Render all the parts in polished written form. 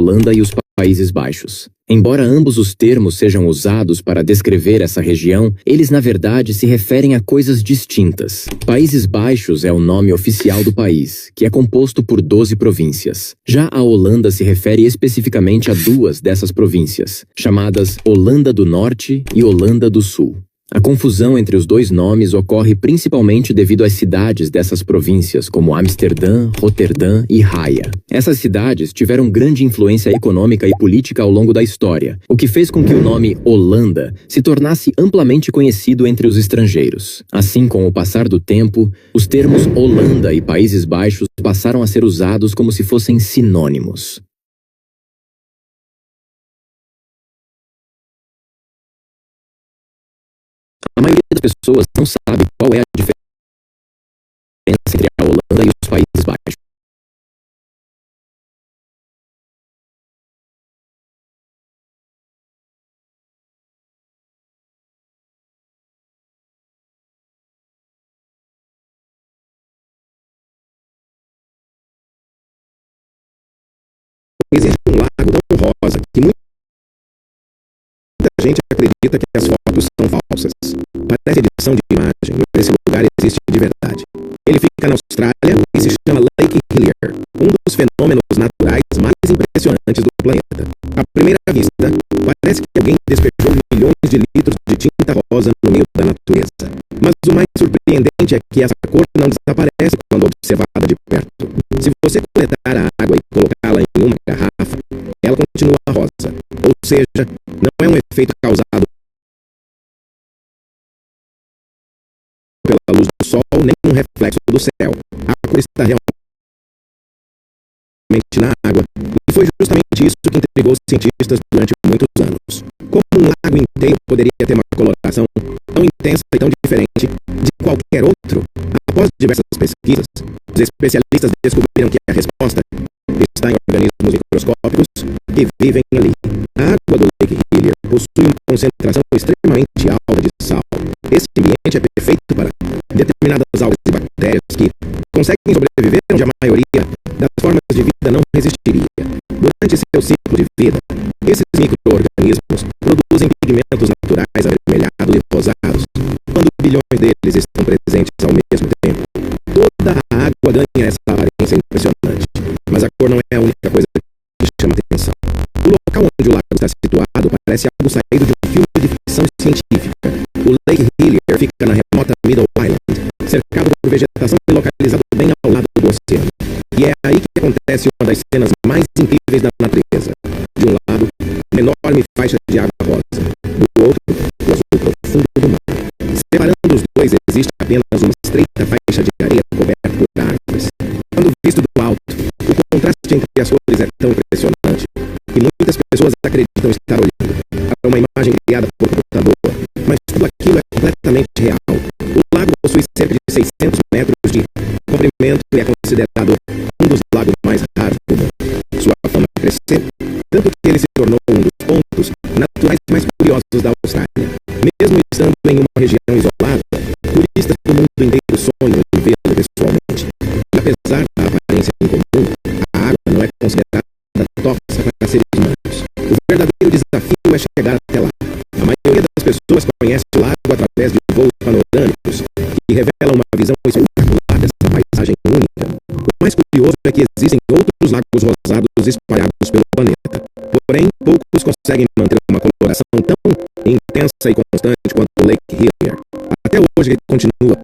Holanda e os Países Baixos. Embora ambos os termos sejam usados para descrever essa região, eles na verdade se referem a coisas distintas. Países Baixos é o nome oficial do país, que é composto por 12 províncias. Já a Holanda se refere especificamente a duas dessas províncias, chamadas Holanda do Norte e Holanda do Sul. A confusão entre os dois nomes ocorre principalmente devido às cidades dessas províncias, como Amsterdã, Roterdã e Haia. Essas cidades tiveram grande influência econômica e política ao longo da história, o que fez com que o nome Holanda se tornasse amplamente conhecido entre os estrangeiros. Assim, com o passar do tempo, os termos Holanda e Países Baixos passaram a ser usados como se fossem sinônimos. A maioria das pessoas não sabe qual é a diferença entre a Holanda e os Países Baixos. Existe um lago tão rosa que muita gente acredita que as fotos são falsas. Parece edição de imagem, mas esse lugar existe de verdade. Ele fica na Austrália e se chama Lake Hillier, um dos fenômenos naturais mais impressionantes do planeta. À primeira vista, parece que alguém despejou milhões de litros de tinta rosa no meio da natureza. Mas o mais surpreendente é que essa cor não desaparece quando observada de perto. Se você coletar a água e colocá-la em uma garrafa, ela continua rosa. Ou seja, não é um efeito causado pela luz do sol nem um reflexo do céu. A cor está realmente na água, e foi justamente isso que intrigou os cientistas durante muitos anos. Como um lago inteiro poderia ter uma coloração tão intensa e tão diferente de qualquer outro? Após diversas pesquisas, os especialistas descobriram que a resposta está em organismos microscópicos que vivem ali. A água do Lake Hillier possui uma concentração extremamente alta de sal. Esse ambiente é perfeito para determinadas algas e bactérias que conseguem sobreviver onde a maioria das formas de vida não resistiria. Durante seu ciclo de vida, esses micro-organismos produzem pigmentos naturais avermelhados e rosados. Quando bilhões deles estão presentes ao mesmo tempo, toda a água ganha essa aparência impressionante. Mas a cor não é a única coisa que chama atenção. O local onde o lago está situado parece algo saído de um filme de ficção científica. O Lake Hillier fica na remota Middle Island, cercado por vegetação e localizado bem ao lado do oceano. E é aí que acontece uma das cenas mais incríveis da natureza. De um lado, uma enorme faixa de água rosa. Do outro, o azul profundo do mar. Separando os dois, existe apenas uma estreita faixa de areia coberta por árvores. Quando visto do alto, o contraste entre as cores é tão impressionante que muitas pessoas acreditam estar olhando para uma imagem criada por computador. Mas tudo aquilo é completamente real. O lago possui cerca de 600 metros de comprimento e é considerado um dos lagos mais raros do mundo. Sua fama cresceu, tanto que ele se tornou um dos pontos naturais mais curiosos da Austrália. Mesmo estando em uma região isolada, turistas do mundo inteiro sonham em vê-lo pessoalmente. E apesar da aparência incomum, a água não é considerada tóxica para seres humanos. O verdadeiro desafio é chegar até lá. A maioria das pessoas conhece o lago através de voos panorâmicos que revelam uma visão espetacular dessa paisagem única. O mais curioso é que existem outros lagos rosados espalhados pelo planeta. Porém, poucos conseguem manter uma coloração tão intensa e constante quanto o Lake Hillier. Até hoje ele continua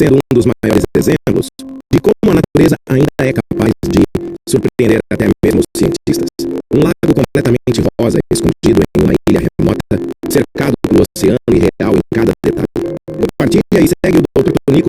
sendo um dos maiores exemplos de como a natureza ainda é capaz de surpreender até mesmo os cientistas. Um lago completamente rosa escondido em uma ilha remota, cercado pelo oceano e real em cada detalhe. Compartilha e segue o Dr. Tonico.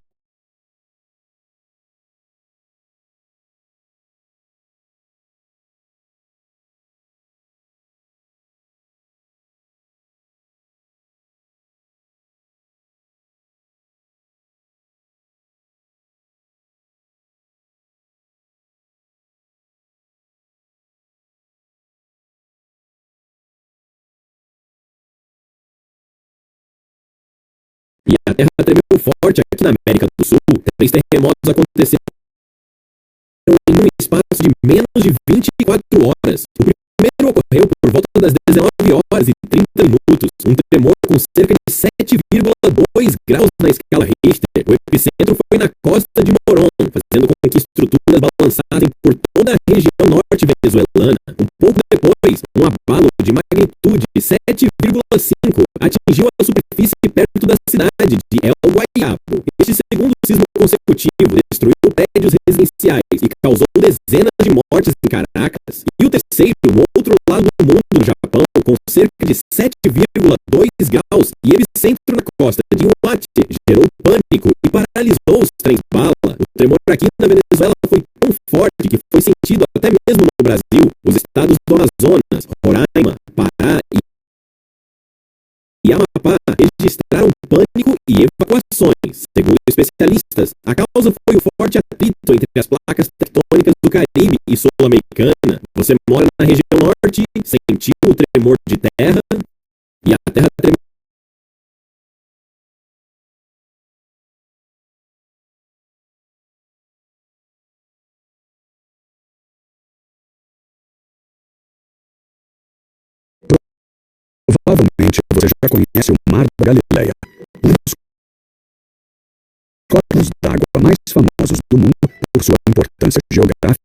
E a Terra tremeu forte aqui na América do Sul. 3 terremotos aconteceram em um espaço de menos de 24 horas. O ocorreu por volta das 19h30. Um tremor com cerca de 7,2 graus na escala Richter. O epicentro foi na costa de Morón, fazendo com que estruturas balançassem por toda a região norte venezuelana. Um pouco depois, um abalo de magnitude 7,5 atingiu a superfície perto da cidade de El Guayabo. Este segundo sismo consecutivo destruiu prédios residenciais e causou dezenas de mortes em Caracas. E o terceiro, no outro lado do mundo, no Japão, com cerca de 7,2 graus e epicentro na costa de Iwate, gerou pânico e paralisou os trens-bala. O tremor aqui na Venezuela foi tão forte que foi sentido até mesmo no Brasil. Os estados do Amazonas, Roraima, Pará e Amapá registraram pânico e evacuações. Segundo especialistas, a causa foi o forte atrito entre as placas tectônicas do Caribe e Sul-Americana. Você mora na região norte, sentiu o tremor de terra e a terra tremeu. Provavelmente você já conhece o Mar da Galileia, um dos corpos d'água mais famosos do mundo por sua importância geográfica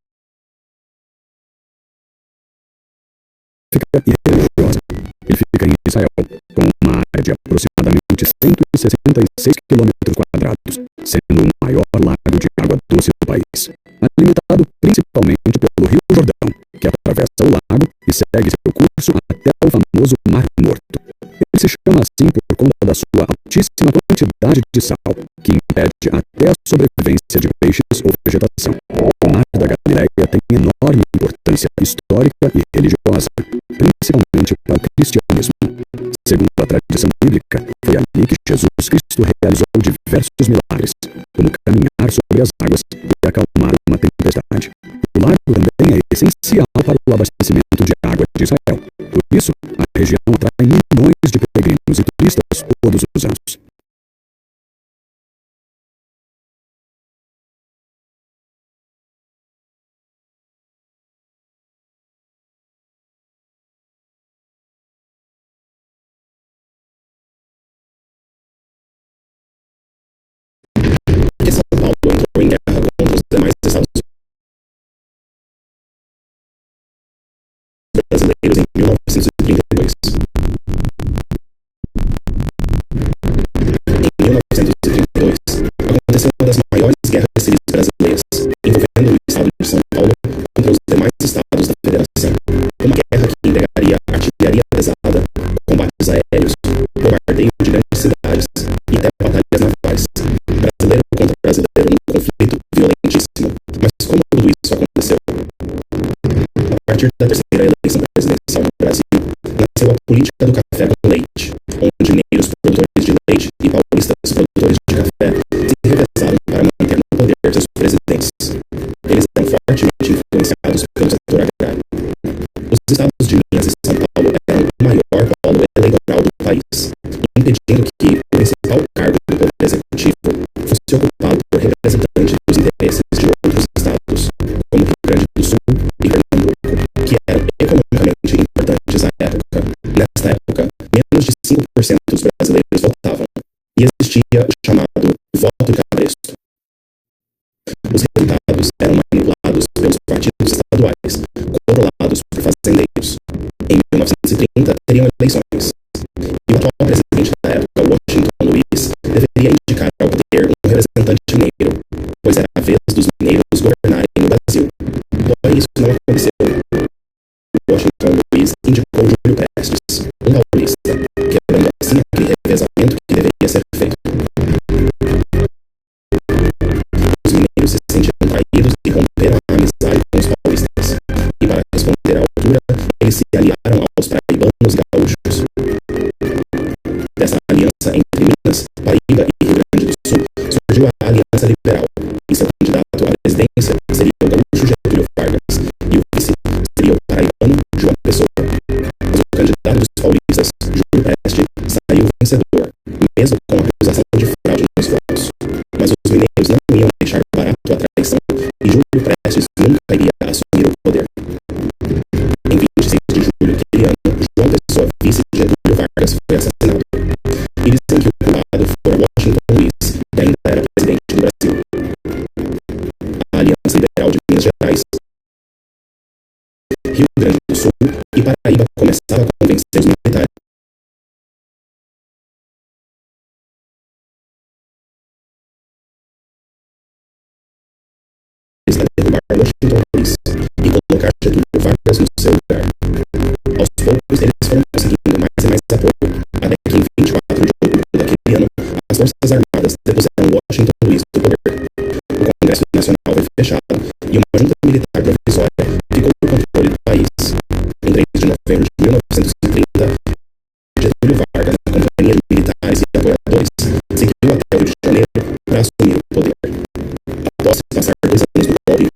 e religiosa. Ele fica em Israel, com uma área de aproximadamente 166 km², sendo o maior lago de água doce do país, alimentado principalmente pelo Rio Jordão, que atravessa o lago e segue seu curso até o famoso Mar Morto. Ele se chama assim por conta da sua altíssima quantidade de sal, que impede até a sobrevivência de peixes ou vegetação. O Mar da Galileia tem enorme importância histórica e religiosa, principalmente para o cristianismo. Segundo a tradição bíblica, foi ali que Jesus Cristo realizou diversos milagres, como caminhar sobre as águas e acalmar uma tempestade. O lago também é essencial para o abastecimento de água de Israel. Por isso, a região atrai milhões de peregrinos e turistas todos os anos. Porque São Paulo entrou em guerra contra os demais estados brasileiros em 1932. Em 1932, aconteceu uma das maiores guerras civis brasileiras, envolvendo o estado de São Paulo contra os demais estados da Federação. Uma guerra que empregaria artilharia pesada, combates aéreos, bombardeio de grandes cidades e até batalhas navais. Brasileiro contra brasileiro num conflito violentíssimo. Mas como tudo isso aconteceu? A partir da terceira eleição presidencial no Brasil, nasceu a política do café com leite, onde mineiros produtores de leite e paulistas produtores de café se revezaram para manter no poder seus presidentes. Eles eram fortemente influenciados pelo setor agrário. Os estados de Minas e São Paulo eram o maior polo eleitoral do país, impedindo que o principal cargo do poder executivo fosse ocupado por representantes dos interesses de outros estados, como Rio Grande do Sul e Pernambuco, que eram economicamente importantes à época. Nesta época, menos de 5% dos brasileiros votavam, e existia o chamado voto cabresto. Os resultados eram manipulados pelos partidos estaduais, controlados por fazendeiros. Em 1930, teriam eleições, e o atual presidente da época, Washington Luiz, deveria indicar ao poder um representante mineiro, pois era a vez dos mineiros governarem no Brasil. Porém, isso não aconteceu. Washington Luiz indicou Júlio Prestes, um paulista, quebrando assim aquele revezamento que deveria ser feito. Os mineiros se sentiram traídos e romperam a amizade com os paulistas, e para responder à altura, eles se aliaram aos paraibanos gaúchos. Dessa aliança entre Minas, Paraíba e Rio Grande do Sul, surgiu a Aliança Liberal, e seu candidato à presidência seria o gaúcho Getúlio Vargas, e o vice seria o paraibano João Pessoa. Mas o candidato dos paulistas, Júlio Prestes, saiu vencedor, mesmo com a acusação de fraude nos votos. Mas os mineiros não iam deixar barato a traição, e Júlio Prestes nunca iria assumir o poder. Em 26 de Rio Grande do Sul e Paraíba começava a convencer os militares a derrubar Washington Luiz e colocar Getúlio Vargas no seu lugar. Aos poucos, eles foram conseguindo mais e mais apoio, até que em 24 de outubro daquele ano, as Forças Armadas depuseram Washington Luiz do poder. O Congresso Nacional foi fechado e uma junta militar provisória ficou no controle do país. Em 3 de novembro de 1930, Getúlio Vargas, na companhia de militares e apoiadores, seguiu até o Rio de Janeiro para assumir o poder. Após se passar 2 anos do golpe,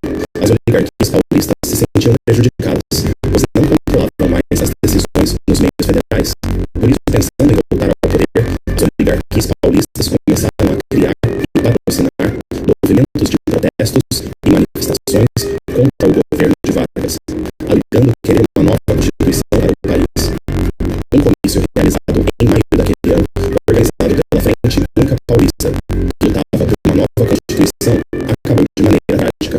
as oligarquias paulistas se sentiam prejudicadas, pois não controlavam mais as decisões nos meios federais. Por isso, pensando em voltar ao poder, as oligarquias paulistas começaram a criar e patrocinar movimentos de protestos e manifestações contra o governo de Vargas, alegando querer uma nova constituição para o país. Um comício realizado em maio daquele ano, organizado pela Frente Única Paulista, que lutava por uma nova constituição, acabou de maneira trágica.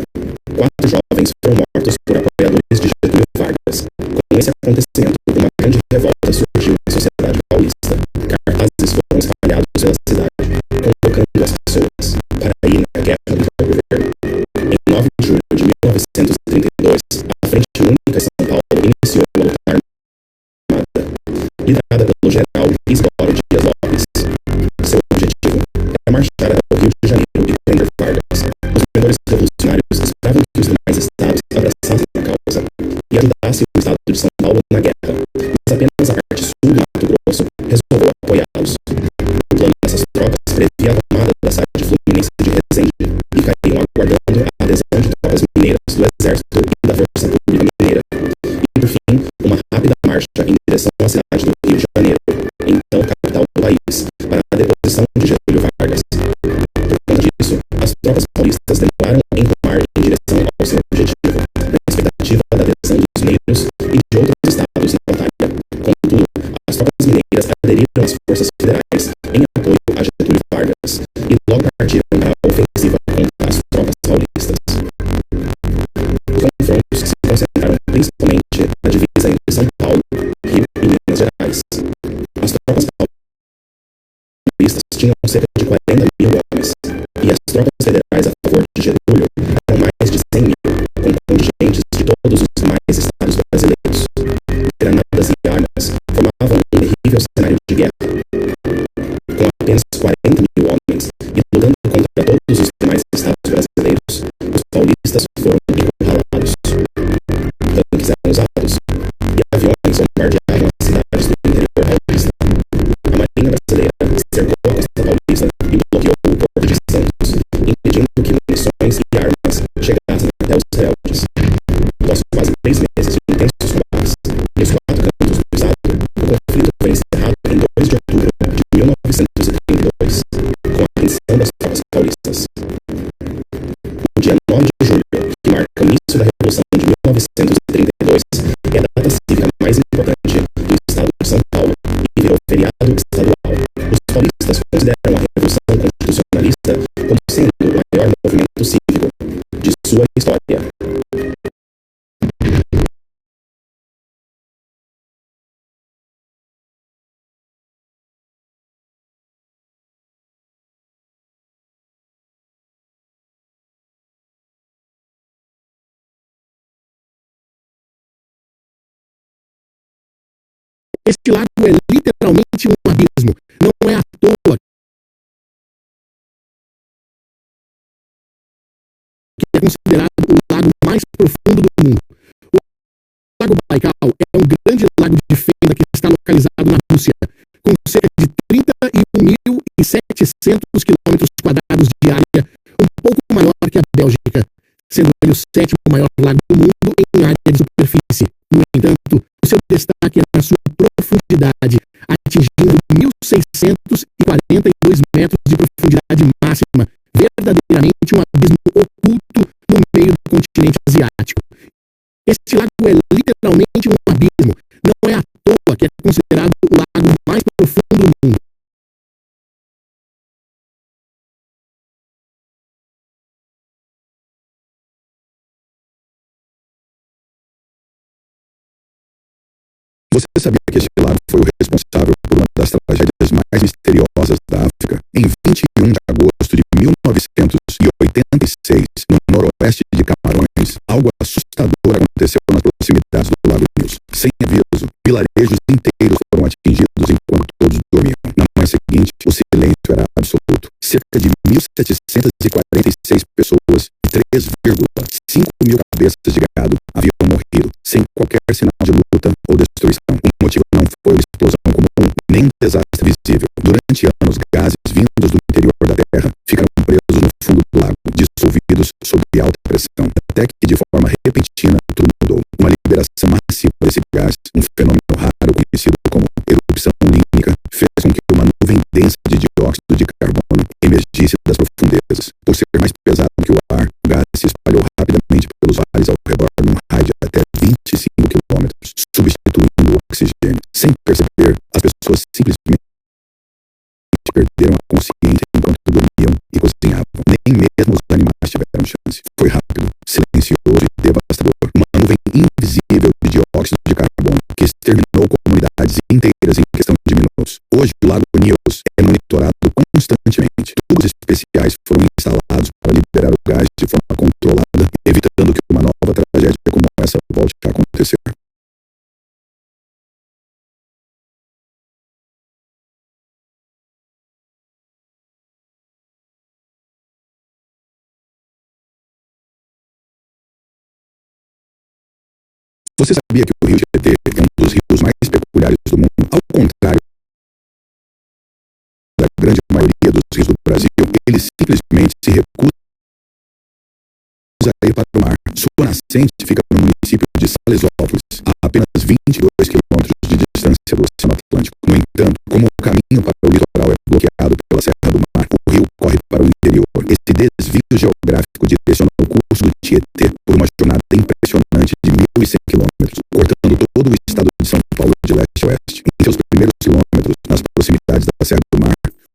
4 jovens foram mortos por apoiadores de Getúlio Vargas. Com esse acontecimento, uma grande revolta surgiu na sociedade paulista. Cartazes foram espalhados pela cidade, convocando as pessoas para ir na guerra contra o governo. Em 9 de julho de 1932, a Frente Única São Paulo iniciou a luta armada, liderada pelo general Isidoro Dias Lopes. Seu objetivo era marchar até o Rio de Janeiro e prender Vargas. Os vendedores revolucionários esperavam que os demais estados abraçassem a causa e ajudassem o estado de São Paulo na guerra, mas apenas a parte sul do Mato Grosso resolveu apoiá-los. O plano dessas tropas previa a tomada da cidade fluminense de Resende e caíram aguardando a adesão de tropas mineiras do Exército e da Força Pública Mineira. E, por fim, uma rápida marcha em direção à cidade do Rio de Janeiro, então capital do país, para a deposição de Getúlio Vargas. Por conta disso, as tropas paulistas demoraram em rumar em direção ao seu objetivo, na expectativa da adesão dos mineiros e de outros estados na batalha. Contudo, as tropas mineiras aderiram às forças federais em apoio a Getúlio Vargas e logo partiram para a ofensiva contra as tropas paulistas. Confrontos que se concentraram principalmente na divisa entre São Paulo, Rio e Minas Gerais. As tropas paulistas tinham cerca de 40 mil homens, e as tropas federais a favor de Getúlio eram mais de 100 mil, com contingentes de todos os demais estados brasileiros. Granadas e armas formavam um terrível cenário de guerra. Com apenas 40 mil homens e lutando contra todos os demais estados brasileiros, os paulistas foram encurralados. Tanques eram usados e aviões bombardeavam as cidades do interior paulista. A Marinha Brasileira cercou a costa paulista e bloqueou o Porto de Santos, impedindo que munições e armas chegassem até os rebeldes. Após quase 3 meses de intensos combates nos 4 cantos do estado, o conflito foi encerrado em 2 de outubro de 1932, com a rendição das tropas paulistas. O dia 9 de julho, que marca o início da Revolução de 1932, é a data cívica mais importante do estado de São Paulo e virou feriado estadual. Os paulistas consideram a Revolução Constitucionalista como sendo o maior movimento cívico de sua história. Este lago é literalmente um abismo. Não é à toa que é considerado o lago mais profundo do mundo. O Lago Baikal é um grande lago de fenda que está localizado na Rússia, com cerca de 31.700 quilômetros quadrados de área, um pouco maior que a Bélgica, sendo ele o 7º maior lago do mundo em área de superfície. No entanto, o seu destaque é na sua profundidade, atingindo 1.642 metros de profundidade máxima, verdadeiramente um abismo oculto no meio do continente asiático. Este lago é literalmente um abismo. Não é à toa que é considerado o lago mais profundo do mundo. Você sabia que este lago foi o responsável por uma das tragédias mais misteriosas da África? Em 21 de agosto de 1986, no noroeste de Camarões, algo assustador aconteceu nas proximidades do Lago News. Sem aviso, vilarejos inteiros foram atingidos enquanto todos dormiam. Na manhã seguinte, o silêncio era absoluto. Cerca de 1.746 pessoas e 3,5 mil cabeças de gado haviam morrido, sem qualquer sinal de luta ou destruição. O motivo não foi uma explosão comum, nem um desastre visível. Durante anos, gases vindos do interior da Terra ficaram presos no fundo do lago, dissolvidos sob alta pressão, até que, de forma repentina, tudo mudou. Uma liberação massiva desse gás, um fenômeno raro conhecido como erupção línica, fez com que uma nuvem densa de dióxido de carbono emergisse das profundezas. Por ser mais pesado que o ar, o gás se espalhou rapidamente pelos vales ao redor num raio de até 25 quilômetros, substituindo o oxigênio. Sem perceber, as pessoas simplesmente perderam a consciência enquanto dormiam e cozinhavam. Nem mesmo os animais tiveram chance. Foi rápido, silencioso e devastador. Uma nuvem invisível de dióxido de carbono que exterminou comunidades inteiras em questão de minutos. Hoje, o Lago News é monitorado constantemente. Tubos especiais foram instalados para liberar o gás de forma controlada, evitando que uma nova tragédia como essa volte a acontecer. Você sabia que o rio Tietê é um dos rios mais peculiares do mundo? Ao contrário da grande maioria dos rios do Brasil, ele simplesmente se recusa a ir para o mar. Sua nascente fica no município de Salesópolis, a apenas 22 quilômetros de distância do Oceano Atlântico. No entanto, como o caminho para o litoral é bloqueado pela Serra do Mar, o rio corre para o interior. Esse desvio geográfico direciona o curso do Tietê por uma jornada impressionante de 1.100 quilômetros, cortando todo o estado de São Paulo de leste a oeste. Em seus primeiros quilômetros, nas proximidades da Serra do Mar,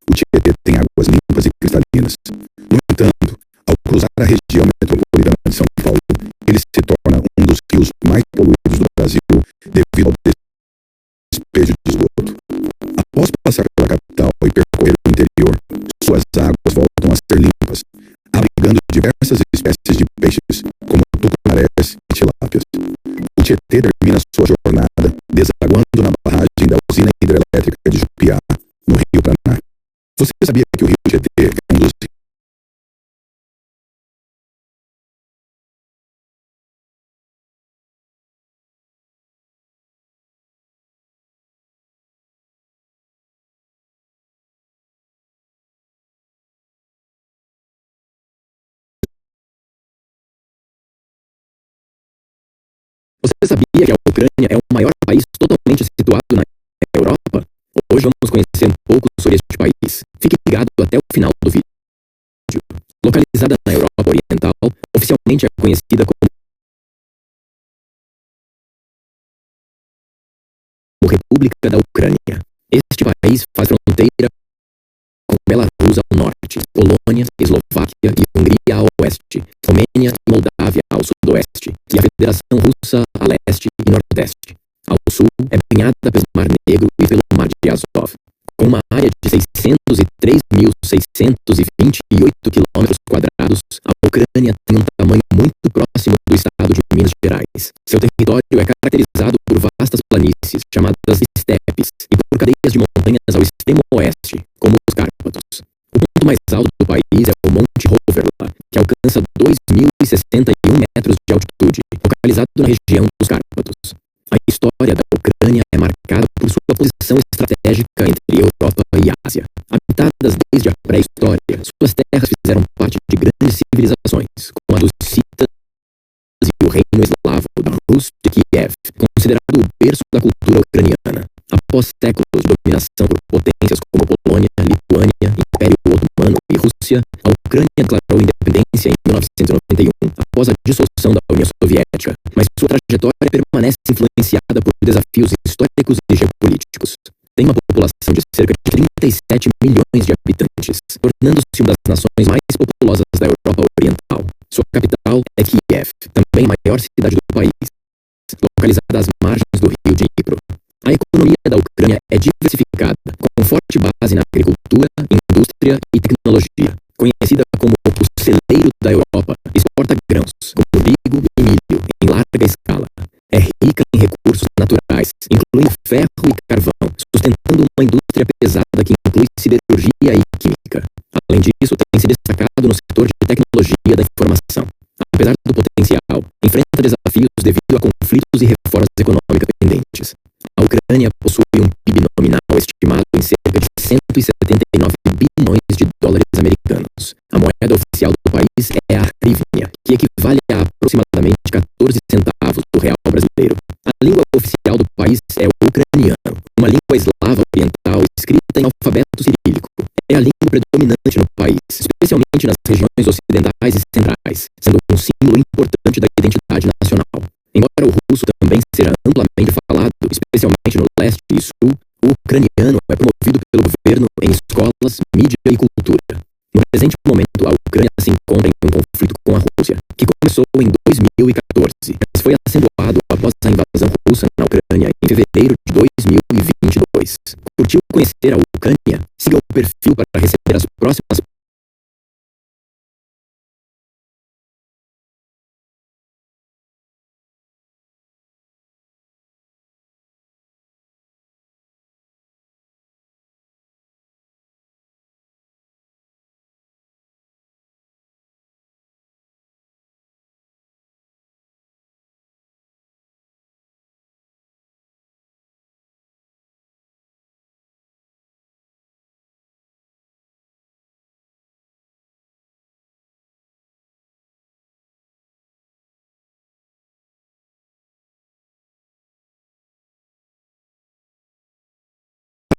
o Tietê tem águas limpas e cristalinas. No entanto, ao cruzar a região metropolitana de São Paulo, ele se torna um dos rios mais poluídos do Brasil devido ao despejo de esgoto. Após passar pela capital e percorrer o interior, suas águas voltam a ser limpas, abrigando diversas espécies de peixes, como tucunarés e tilápias. O Tietê termina sua jornada desaguando na barragem da usina hidrelétrica de Jupiá, no Rio Paraná. Você sabia que o rio Tietê é um dos Você sabia que a Ucrânia é o maior país totalmente situado na Europa? Hoje vamos conhecer um pouco sobre este país. Fique ligado até o final do vídeo. Localizada na Europa Oriental, oficialmente é conhecida como República da Ucrânia. Este país faz fronteira com Belarus ao norte, Polônia, Eslováquia e Hungria ao oeste, Romênia e Moldávia ao sudoeste, e a Federação Russa a leste e nordeste. Ao sul, é banhada pelo Mar Negro e pelo Mar de Azov. Com uma área de 603.628 quilômetros quadrados, a Ucrânia tem um tamanho muito próximo do estado de Minas Gerais. Seu território é caracterizado por vastas planícies, chamadas estepes, e por cadeias de montanhas ao extremo oeste, como os Cárpatos. O ponto mais alto do país é o Monte Hoverla, que alcança 2.061 metros de altitude, localizado na região dos Cárpatos. A história da Ucrânia é marcada por sua posição estratégica entre Europa e Ásia. Habitadas desde a pré-história, suas terras fizeram parte de grandes civilizações, como a dos Citas e o reino eslavo da Rus de Kiev, considerado o berço da cultura ucraniana. Após séculos de dominação por potências como Polônia, Lituânia, Império Otomano e Rússia, a Ucrânia declarou independência em 1991, após a dissolução da União Soviética, mas sua trajetória permanece influenciada por desafios históricos e geopolíticos. Tem uma população de cerca de 37 milhões de habitantes, tornando-se uma das nações mais populosas da Europa Oriental. Sua capital é Kiev, também a maior cidade do país, localizada às margens do rio Dnipro. A economia da Ucrânia é diversificada, com forte base na agricultura, indústria e tecnologia. Conhecida como o celeiro da Europa, exporta grãos, como trigo e milho, em larga escala. É rica em recursos naturais, incluindo ferro e carvão, sustentando uma indústria pesada que inclui siderurgia e química. Além disso, tem se destacado no setor de tecnologia da informação. Apesar do potencial, enfrenta desafios devido a conflitos e reformas econômicas pendentes. A Ucrânia possui um PIB nominal estimado em cerca de 179 bilhões de dólares americanos. A moeda oficial do país é a hryvnia, que equivale a aproximadamente 14 centavos do real brasileiro. A língua oficial do país é o ucraniano, uma língua eslava oriental escrita em alfabeto cirílico. É a língua predominante no país, especialmente nas regiões ocidentais e centrais, sendo um símbolo importante da identidade nacional. Embora o russo também seja amplamente falado, especialmente no leste e sul, o ucraniano é promovido pelo governo em escolas, mídia e cultura. No presente momento, a Ucrânia se encontra em um conflito com a Rússia, que começou em 2014, mas foi acentuado após a invasão russa na Ucrânia em fevereiro de 2022. Curtiu conhecer a Ucrânia? Siga o perfil para receber as próximas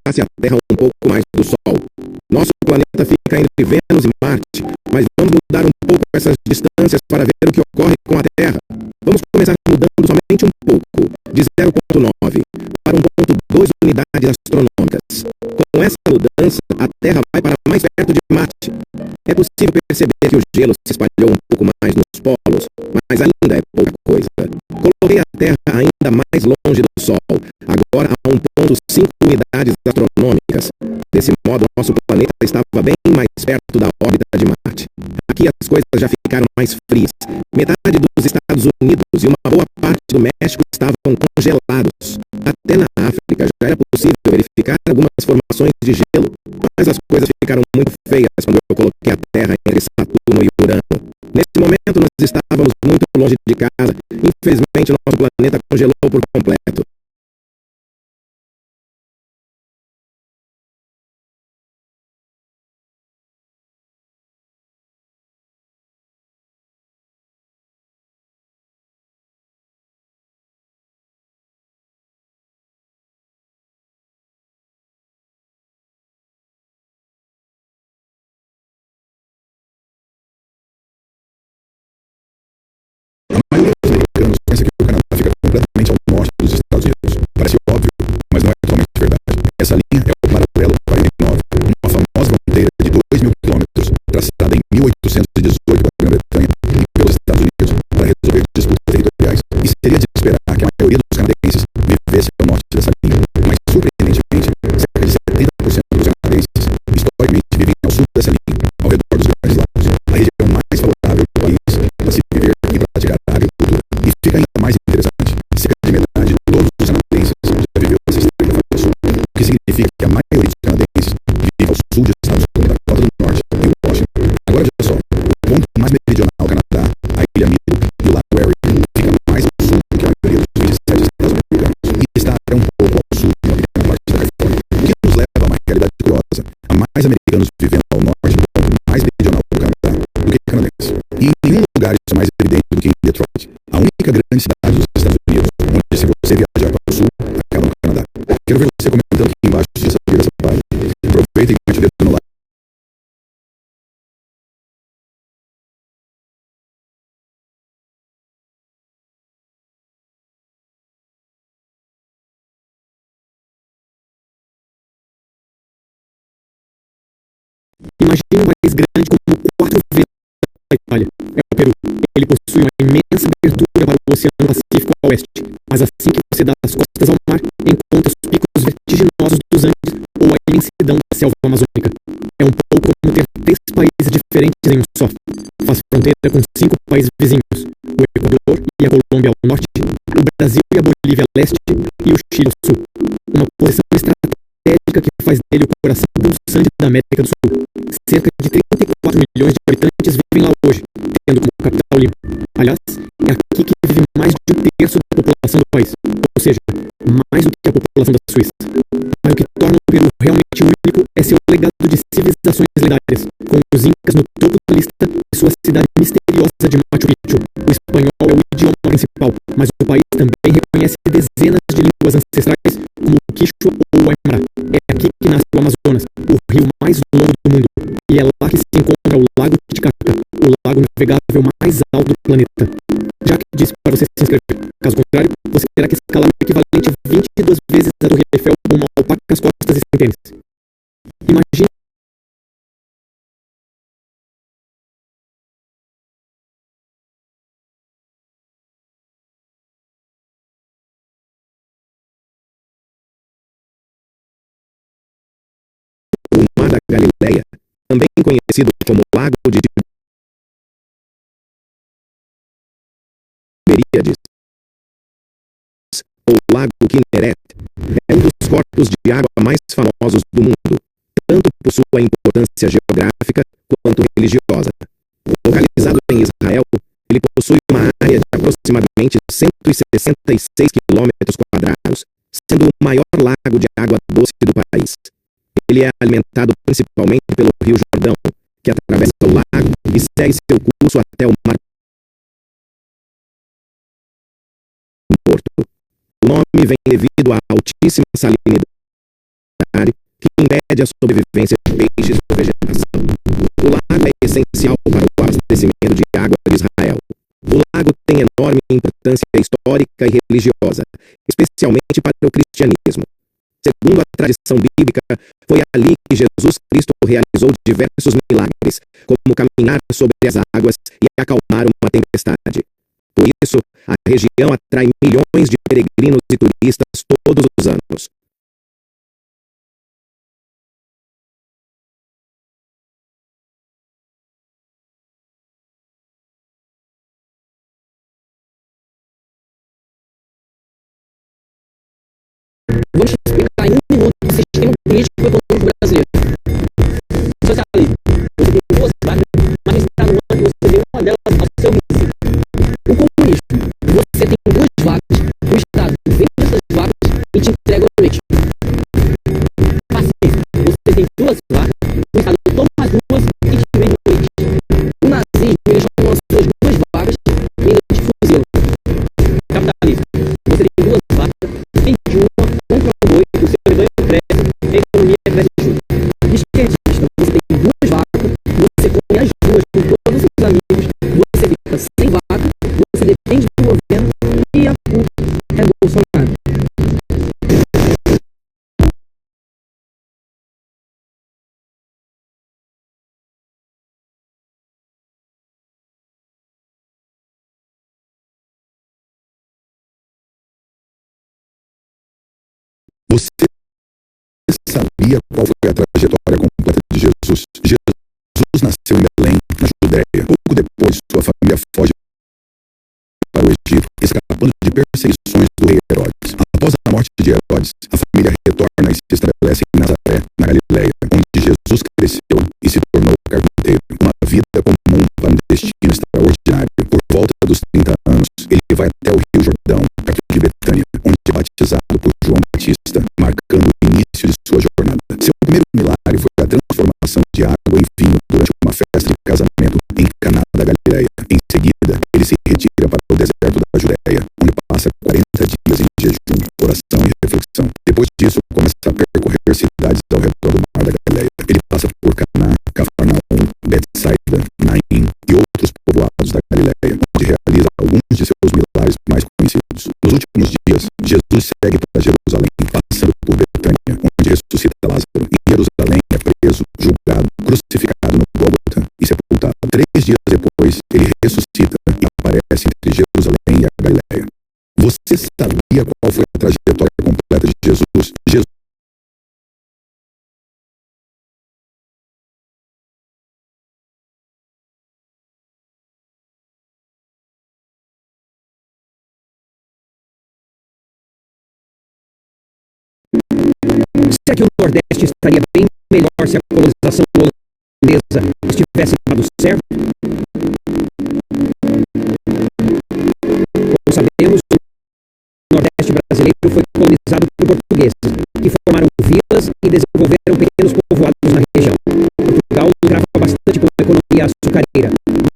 Passe a Terra um pouco mais do Sol. Nosso planeta fica entre Vênus e Marte, mas vamos mudar um pouco essas distâncias para ver o que ocorre com a Terra. Vamos começar mudando somente um pouco, de 0,9 para 1,2 unidades astronômicas. Com essa mudança, a Terra vai para mais perto de Marte. É possível perceber que o gelo se espalhou um pouco mais nos polos, mas ainda é pouca coisa. Coloquei a Terra ainda mais longe do Sol, agora a 1,5 unidades astronômicas. Desse modo, nosso planeta estava bem mais perto da órbita de Marte. Aqui as coisas já ficaram mais frias. Metade dos Estados Unidos e uma boa parte do México estavam congelados. Até na África já era possível verificar algumas formações de gelo, mas as coisas ficaram muito feias quando eu coloquei a Terra entre Saturno e Urano. Nesse momento nós estávamos muito longe de casa. Infelizmente nosso planeta congelou por completo. A maioria dos americanos pensa que o Canadá fica completamente ao norte dos Estados Unidos. Parece óbvio, mas não é totalmente verdade. Essa linha é o paralelo 49, uma famosa fronteira de 2.000 quilômetros, traçada em 1818 pela Grã-Bretanha e pelos Estados Unidos para resolver disputas territoriais. E seria de esperar que a maioria dos canadenses vivesse ao norte dessa linha. Mas, surpreendentemente, cerca de 70% dos canadenses historicamente vivem ao sul dessa linha, ao redor dos Grandes Lagos, a região mais favorável do país para se viver e praticar a agricultura. E fica ainda mais interessante, cerca de metade de todos os canadenses já viveu essa estreita faixa sul, o que significa que a maioria dos canadenses vive ao sul dos Estados Unidos, da Dakota do Norte e Washington. Agora veja só, o ponto mais meridional do Canadá, a ilha Middle e o lago Erie, fica mais ao sul do que a maioria dos 27 estados americanos e está até um pouco ao sul de uma pequena parte da Califórnia, o que nos leva a uma realidade curiosa. Há mais americanos vivendo ao norte do ponto mais meridional do Canadá do que canadenses. E em nenhum lugar isso é mais evidente do que em Detroit, a única grande cidade dos Estados Unidos, onde se você viajar para o sul, acaba no Canadá. Quero ver você comentando aqui embaixo se você viu essa página. Aproveitem e mete o dedo no like. Imagine um país grande como 4 vezes a Itália. É o Peru. Ele possui uma imensa abertura para o Oceano Pacífico a oeste, mas assim que você dá as costas ao mar, encontra imensidão da selva amazônica. É um pouco como ter 3 países diferentes em um só. Faz fronteira com 5 países vizinhos, o Equador e a Colômbia ao norte, o Brasil e a Bolívia ao leste e o Chile ao sul. Uma posição estratégica que faz dele o coração pulsante da América do Sul. Cerca de 34 milhões de habitantes vivem lá hoje, tendo como capital Lima. Aliás, é aqui que vive mais de 1/3 da população do país, ou seja, mais do que a população da Suíça. Mas o que torna o Peru realmente único é seu legado de civilizações lendárias, com os incas no topo da lista e sua cidade misteriosa de Machu Picchu. O espanhol é o idioma principal, mas o país também reconhece dezenas de línguas ancestrais, como o Quichua ou o Aymara. É aqui que nasce o Amazonas, o rio mais longo do mundo, e é lá que se encontra o Lago Titicaca, o lago navegável mais alto do planeta. Já que disse para você se inscrever. Caso contrário, você terá que escalar o equivalente a 22 vezes a Torre Eiffel com uma alpaca às costas e sem tênis. Imagine o Mar da Galileia, também conhecido como Lago de Tiberíades, ou Lago Kinneret, é um dos corpos de água mais famosos do mundo, tanto por sua importância geográfica quanto religiosa. Localizado em Israel, ele possui uma área de aproximadamente 166 km², sendo o maior lago de água doce do país. Ele é alimentado principalmente pelo Rio Jordão, que atravessa o lago e segue seu curso até o Mar Morto. O nome vem devido à altíssima salinidade que impede a sobrevivência de peixes ou vegetação. O lago é essencial para o abastecimento de água de Israel. O lago tem enorme importância histórica e religiosa, especialmente para o cristianismo. Segundo a tradição bíblica, foi ali que Jesus Cristo realizou diversos milagres, como caminhar sobre as águas e acalmar uma tempestade. Por isso, a região atrai milhões de peregrinos e turistas todos os anos. Vou te explicar em 1 minuto o sistema político e econômico brasileiro. Seu Salib, você tem 2 vacas, mas está no ano que você deu uma delas ao seu município. O comunismo, você tem 2 vacas, o Estado vende essas vacas e te entrega o leite. Fascismo, você tem 2 vacas, o Estado toma as 2 e te vende o leite. O nazismo, eles tomam as suas 2 vacas e eles te fuzilam. Capitalismo, você tem 2 vacas, vende uma, compra um boi, o seu rebanho cresce, a economia cresce junto. Esquerdista, você tem 2 vacas, você come as 2 com todos os seus amigos, você fica sem vaca, você depende do governo e a culpa é Bolsonaro. Você sabia qual foi a trajetória completa de Jesus? Jesus nasceu em Belém, na Judéia. Pouco depois, sua família foge para o Egito, escapando de perseguições do rei Herodes. Após a morte de Herodes, a família retorna e se estabelece em Nazaré, na Galileia, onde Jesus cresceu e se tornou carpinteiro. Uma vida comum para um destino extraordinário. Por volta dos 30 anos, ele vai até o Rio Jordão, perto de Betânia, onde é batizado por João Batista, marcando o início de sua jornada. Seu primeiro milagre foi a transformação de água em vinho durante uma festa de casamento em Caná da Galileia. Em seguida, ele se retira para o deserto da Judéia, onde passa 40 dias em jejum, oração e reflexão. Depois disso, começa a percorrer cidades ao redor do Mar da Galileia. Ele passa por Caná, Cafarnaum, Betsaida, Naim e outros povoados da Galileia, onde realiza alguns de seus milagres mais conhecidos. Nos últimos dias, Jesus segue para Jerusalém, passando por Betânia, onde ressuscita Lázaro. Em Jerusalém é preso, julgado, crucificado no Gólgota e sepultado. 3 dias depois, ele ressuscita e aparece entre Jerusalém e a Galileia. Você sabia qual foi a trajetória completa de Jesus? Jesus será que o Nordeste estaria bem melhor se a colonização holandesa estivesse dado certo? Como sabemos, o Nordeste brasileiro foi colonizado por portugueses, que formaram vilas e desenvolveram pequenos povoados na região. Portugal lucrava bastante com a economia açucareira,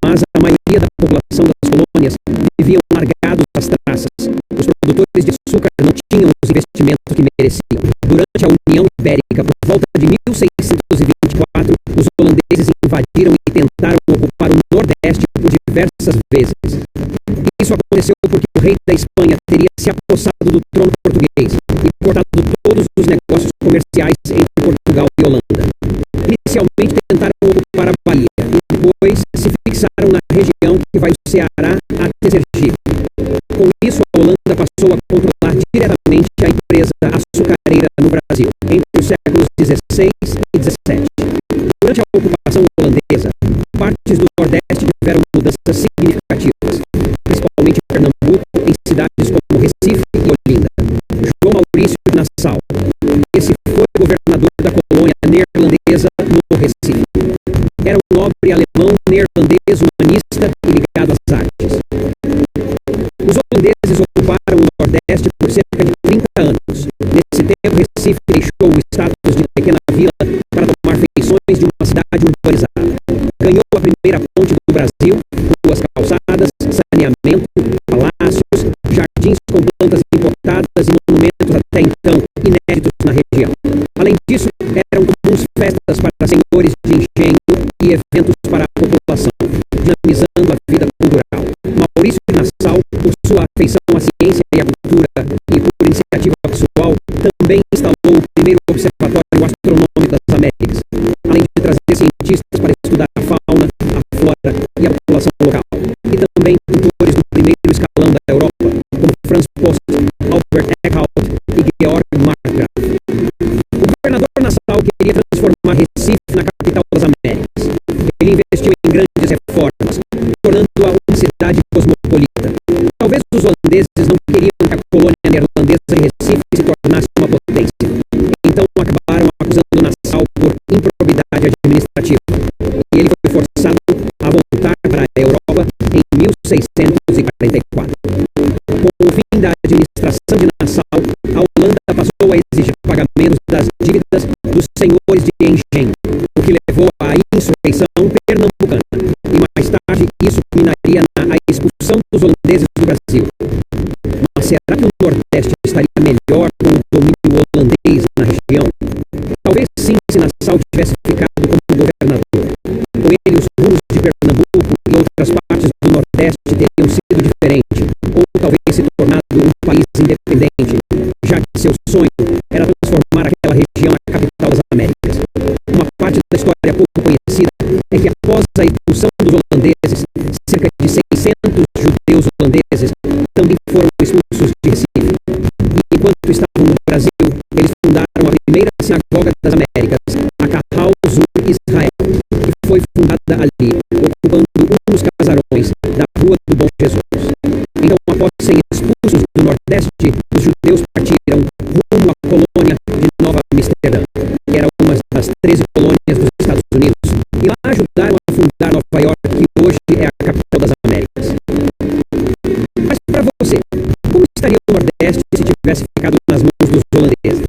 mas a maioria da população das colônias viviam largados às traças. Os produtores de açúcar não tinham os investimentos que mereciam. Durante a União Ibérica, por volta de 1624, os holandeses invadiram e tentaram ocupar o Nordeste por diversas vezes. Isso aconteceu porque o rei da Espanha teria se apossado do trono português e cortado todos os negócios comerciais entre Portugal e Holanda. Inicialmente tentaram ocupar a Bahia, depois se fixaram na região que vai do Ceará até Sergipe. Com isso, a Holanda passou a controlar diretamente a empresa açucareira no Brasil, entre os séculos XVI e XVII. Durante a ocupação holandesa, partes do Nordeste tiveram mudanças significativas, principalmente em Pernambuco, em cidades como Recife e Olinda. João Maurício de Nassau, esse foi governador da colônia neerlandesa no Recife. Era um nobre alemão neerlandês humanista e ligado às artes. Os holandeses ocuparam o Nordeste por cerca de 30 anos. Nesse tempo, Recife deixou o status de pequena vila para tomar feições de uma cidade urbanizada. Ganhou a primeira ponte do Brasil, ruas calçadas, saneamento, palácios, jardins com plantas importadas e monumentos até então inéditos na região. Além disso, eram comuns festas para senhores de engenho e eventos para a população, dinamizando a vida cultural. Maurício de Nassau, por sua afeição à ciência e à cultura e por iniciativa pessoal, também instalou o primeiro observatório astronômico das Américas, além de trazer cientistas para estudar a fauna, a flora e a população local, e também pintores do primeiro escalão da Europa, como Franz Post, Albert Eckhout e Georg Markgraf. O governador Nassau queria transformar Recife na capital das Américas. Ele investiu em grandes reformas, tornando-a uma cidade cosmopolita. Talvez os holandeses não queriam que a colônia neerlandesa em Recife se tornasse uma potência. Então acabaram acusando Nassau por improbidade administrativa. E ele foi forçado a voltar para a Europa em 1644. Com o fim da administração de Nassau, a Holanda passou a exigir pagamentos das dívidas dos senhores de engenho, o que levou à insurreição pernambucana. E mais tarde, isso culminaria na expulsão dos holandeses do Brasil. Mas será que o Nordeste estaria melhor com o domínio holandês na região? Talvez sim, se Nassau tivesse ficado como governador. Com ele, os rumos de Pernambuco e outras partes do Nordeste teriam sido diferentes, ou talvez se tornado um país independente, já que seu sonho era transformar aquela região na capital das Américas. Uma parte da história pouco conhecida é que após a expulsão dos holandeses, cerca de 600 judeus holandeses também foram expulsos de Recife. E enquanto estavam no Brasil, eles fundaram a primeira sinagoga das Américas, a Kahal Zur Israel, que foi fundada ali, ocupando um dos casarões da Rua do Bom Jesus. Então, após serem expulsos do Nordeste, os judeus partiram rumo à colônia de Nova Amsterdã, que era uma das 13 colônias dos Estados Unidos, e lá ajudaram a fundar Nova York, que hoje é a capital das Américas. Mas para você, como estaria o Nordeste se tivesse ficado nas mãos dos holandeses?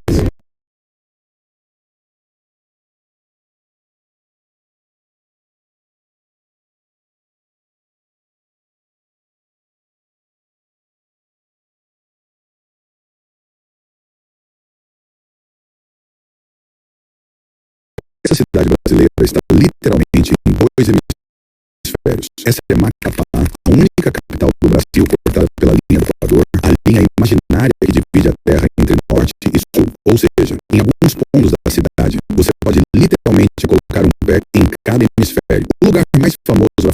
Essa cidade brasileira está literalmente em dois hemisférios. Essa é Macapá, a única capital do Brasil cortada pela linha do Equador, a linha imaginária que divide a terra entre norte e sul. Ou seja, em alguns pontos da cidade, você pode literalmente colocar um pé em cada hemisfério. O lugar mais famoso a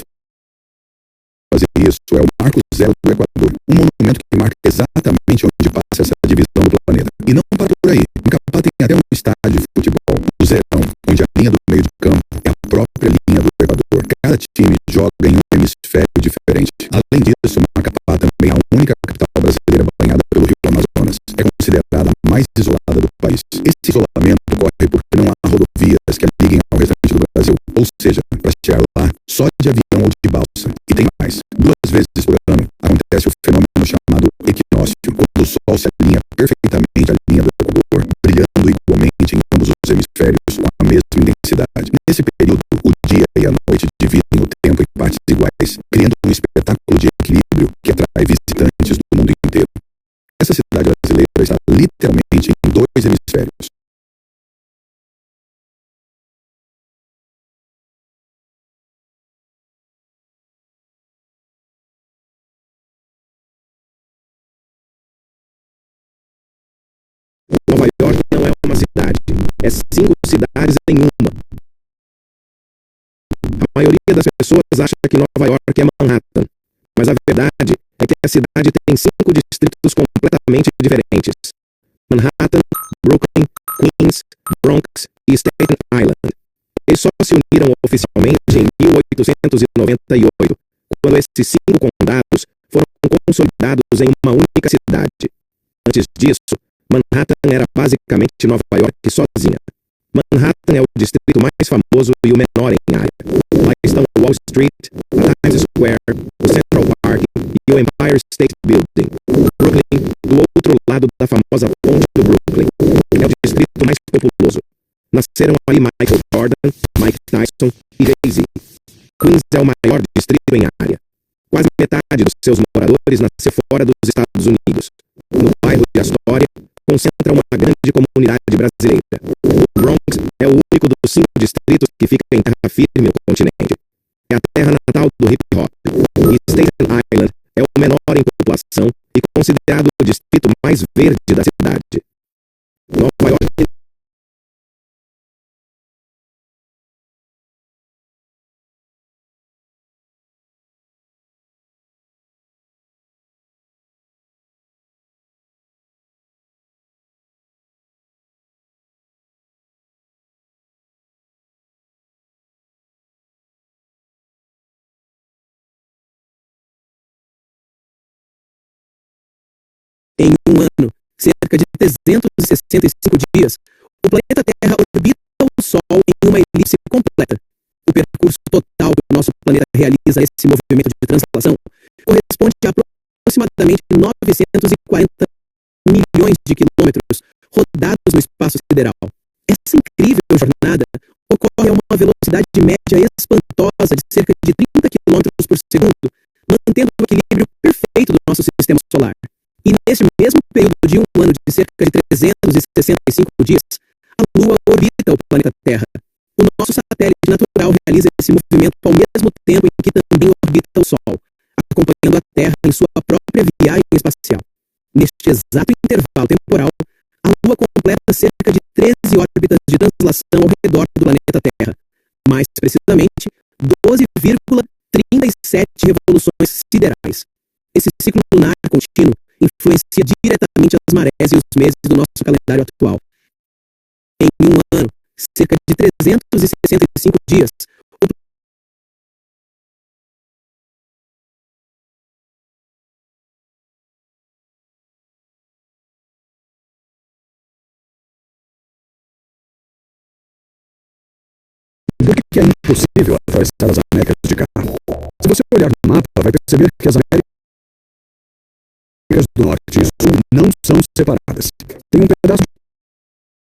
fazer isso é o Marco Zero do Equador, um monumento que marca exatamente onde passa essa divisão do planeta. E não para por aí. Macapá tem até um estádio de futebol, o Zerão, onde a linha do meio de campo é a própria linha do Equador. Cada time joga em um hemisfério diferente. Além disso, Macapá também é a única capital brasileira banhada pelo rio Amazonas. É considerada a mais isolada do país. Esse isolamento ocorre porque não há rodovias que a liguem ao restante do Brasil. Ou seja, para chegar lá, só de avião ou de balsa. E tem mais. 2 vezes por ano acontece o fenômeno chamado equinócio, quando o Sol se alinha perfeitamente à linha do Equador, brilhando igualmente em ambos os hemisférios com a mesma intensidade. Nesse período, o dia e a noite dividem o tempo em partes iguais, criando um espetáculo de equilíbrio que atrai visitantes do mundo inteiro. Essa cidade brasileira está literalmente em 2 hemisférios. Nova York não é uma cidade, é 5 cidades em uma. A maioria das pessoas acha que Nova York é Manhattan, mas a verdade é que a cidade tem 5 distritos completamente diferentes: Manhattan, Brooklyn, Queens, Bronx e Staten Island. Eles só se uniram oficialmente em 1898, quando esses 5 condados foram consolidados em uma única cidade. Antes disso, Manhattan era basicamente Nova York sozinha. Manhattan é o distrito mais famoso e o menor em área. Lá estão Wall Street, a Times Square, o Central Park e o Empire State Building. Brooklyn, do outro lado da famosa ponte do Brooklyn, é o distrito mais populoso. Nasceram ali Michael Jordan, Mike Tyson e Jay-Z. Queens é o maior distrito em área. Quase metade dos seus moradores nasceu fora dos Estados Unidos. No bairro de Astoria, concentra uma grande comunidade brasileira. O Bronx é o único dos 5 distritos que fica em terra firme no continente. É a terra natal do hip-hop. E Staten Island é o menor em população e considerado o distrito mais verde da cidade. Nova York Em um ano, cerca de 365 dias, o planeta Terra orbita o Sol em uma elipse completa. O percurso total que o nosso planeta realiza esse movimento de translação corresponde a aproximadamente 940 milhões de quilômetros rodados no espaço sideral. Essa incrível jornada ocorre a uma velocidade média espantosa de cerca de 30 quilômetros por segundo, mantendo o equilíbrio perfeito do nosso sistema solar. E nesse mesmo período de um ano de cerca de 365 dias, a Lua orbita o planeta Terra. O nosso satélite natural realiza esse movimento ao mesmo tempo em que também orbita o Sol, acompanhando a Terra em sua própria viagem espacial. Neste exato intervalo temporal, a Lua completa cerca de 13 órbitas de translação ao redor do planeta Terra, mais precisamente 12,37 revoluções siderais. Esse ciclo lunar contínuo influencia diretamente as marés e os meses do nosso calendário atual. Em um ano, cerca de 365 dias, Por que é impossível atravessar as Américas de carro? Se você olhar no mapa, vai perceber que as Américas do Norte e Sul não são separadas. Tem um pedaço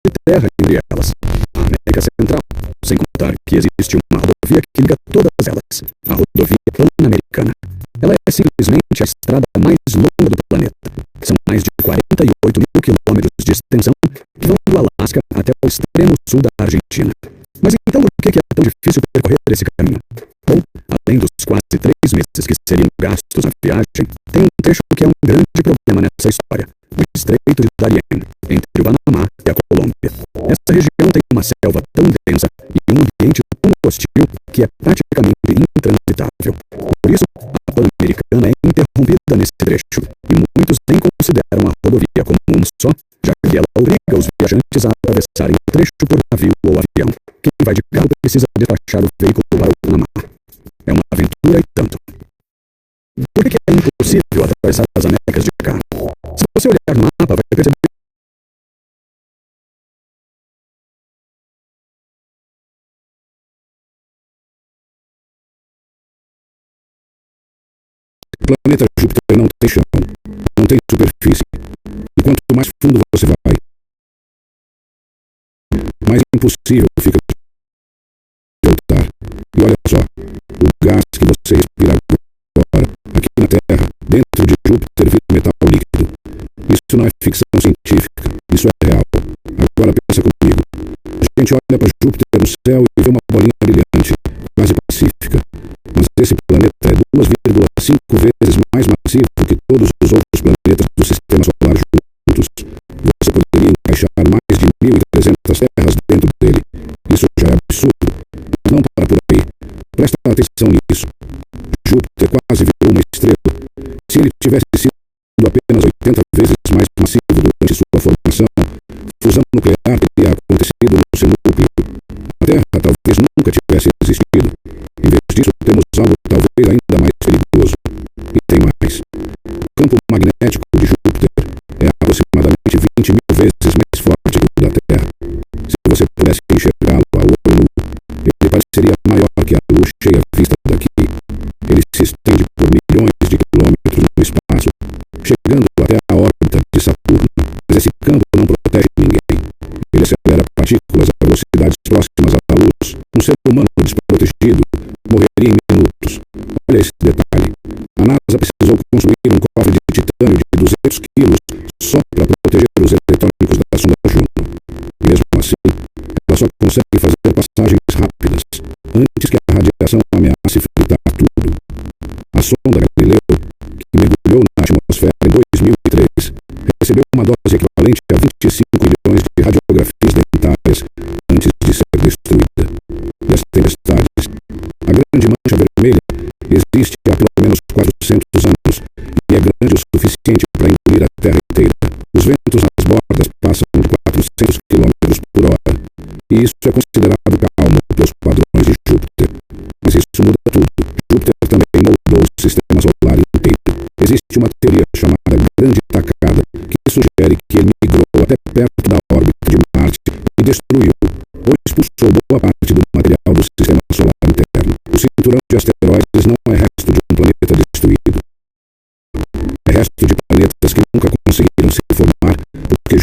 de terra entre elas. A América Central, sem contar que existe uma rodovia que liga todas elas, a rodovia Pan-Americana. Ela é simplesmente a estrada mais longa do planeta. São mais de 48 mil quilômetros de extensão que vão do Alasca até o extremo sul da Argentina. Mas então por que é tão difícil percorrer esse caminho? Bom, além dos quase 3 meses que seriam gastos na viagem, tem um trecho que é um grande problema nessa história: o Estreito de Darien, entre o Panamá e a Colômbia. Essa região tem uma selva tão densa e um ambiente tão hostil que é praticamente intransitável. Por isso, a Pan-Americana é interrompida nesse trecho, e muitos nem consideram a rodovia como um só, já que ela obriga os viajantes a atravessarem o trecho por navio ou avião. Quem vai de carro precisa despachar o veículo para o Panamá. É uma aventura e tanto. Por que é impossível atravessar as Américas de carro? Se você olhar no mapa, vai perceber planeta Júpiter não tem chão, não tem superfície. E quanto mais fundo você vai, mais impossível fica de voltar. E olha só, o gás que você respira agora, aqui na Terra, dentro de Júpiter, vira metal líquido. Isso não é ficção científica, isso é real. Agora pensa comigo. A gente olha para Júpiter no céu e vê uma bolinha brilhante, quase pacífica. Mas esse planeta é 2,5 vezes mais massivo que todos os outros planetas do sistema solar juntos. Você poderia encaixar mais de 1.300 terras dentro dele. Isso já é absurdo. Mas não para por aí. Presta atenção nisso. Júpiter quase virou uma estrela. Se ele tivesse sido apenas 80 vezes mais massivo durante sua formação, fusão nuclear teria acontecido no seu núcleo. A Terra talvez nunca tivesse existido. Em vez disso, temos algo talvez ainda mais perigoso. E tem mais. O campo magnético de Júpiter é aproximadamente 20.000 vezes mais forte que o da Terra. Se você pudesse enxergá-lo a olho nu, ele pareceria maior que a luz cheia vista daqui. Ele se estende por milhões de quilômetros no espaço, chegando até a órbita de Saturno. Mas esse campo não protege ninguém. Ele acelera partículas a velocidades próximas à luz. Um ser humano desprotegido morreria em minutos. Olha esse detalhe. A NASA precisou construir um cofre de titânio de 200 quilos só para proteger os eletrônicos da sonda Juno. Mesmo assim, ela só consegue fazer passagens rápidas antes que a radiação ameace fritar tudo. A sonda Galileu, que mergulhou na atmosfera em 2003, recebeu uma dose equivalente a 25 milhões de radiografias dentárias antes de ser destruída. E as tempestades? A grande mancha vermelha existe há pelo menos 400 anos e é grande o suficiente para engolir a Terra inteira. Os ventos nas bordas passam de 400 km por hora. E isso é considerado calmo pelos padrões de Júpiter. Mas isso muda tudo. Júpiter também moldou o sistema solar inteiro. Existe uma teoria chamada Grande Tacada, que sugere que ele migrou até perto da órbita de Marte e destruiu, ou expulsou boa parte do material do sistema solar interno. O cinturão de asteroides não é resto de um planeta destruído. É resto de planetas que nunca conseguiram se formar porque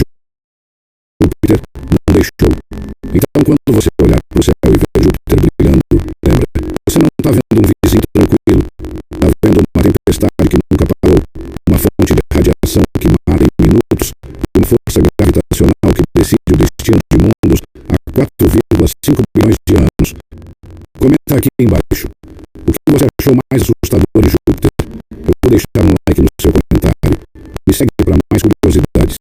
Júpiter não deixou. Então, quando você olhar para o céu e ver Júpiter brilhando, lembra, você não está vendo um vizinho tranquilo. Está vendo uma tempestade que nunca parou, uma fonte de radiação que mata em minutos, e uma força gravitacional que decide o destino de mundos há 4,5 bilhões de anos. Comenta aqui embaixo. O que você achou mais assustador de Júpiter? Eu vou deixar um like no seu comentário. Me segue para mais curiosidades.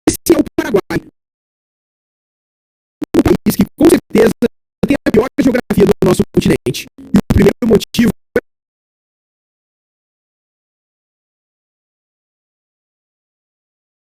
Esse é o Paraguai. Um país que, com certeza, tem a pior geografia do nosso continente. E o primeiro motivo é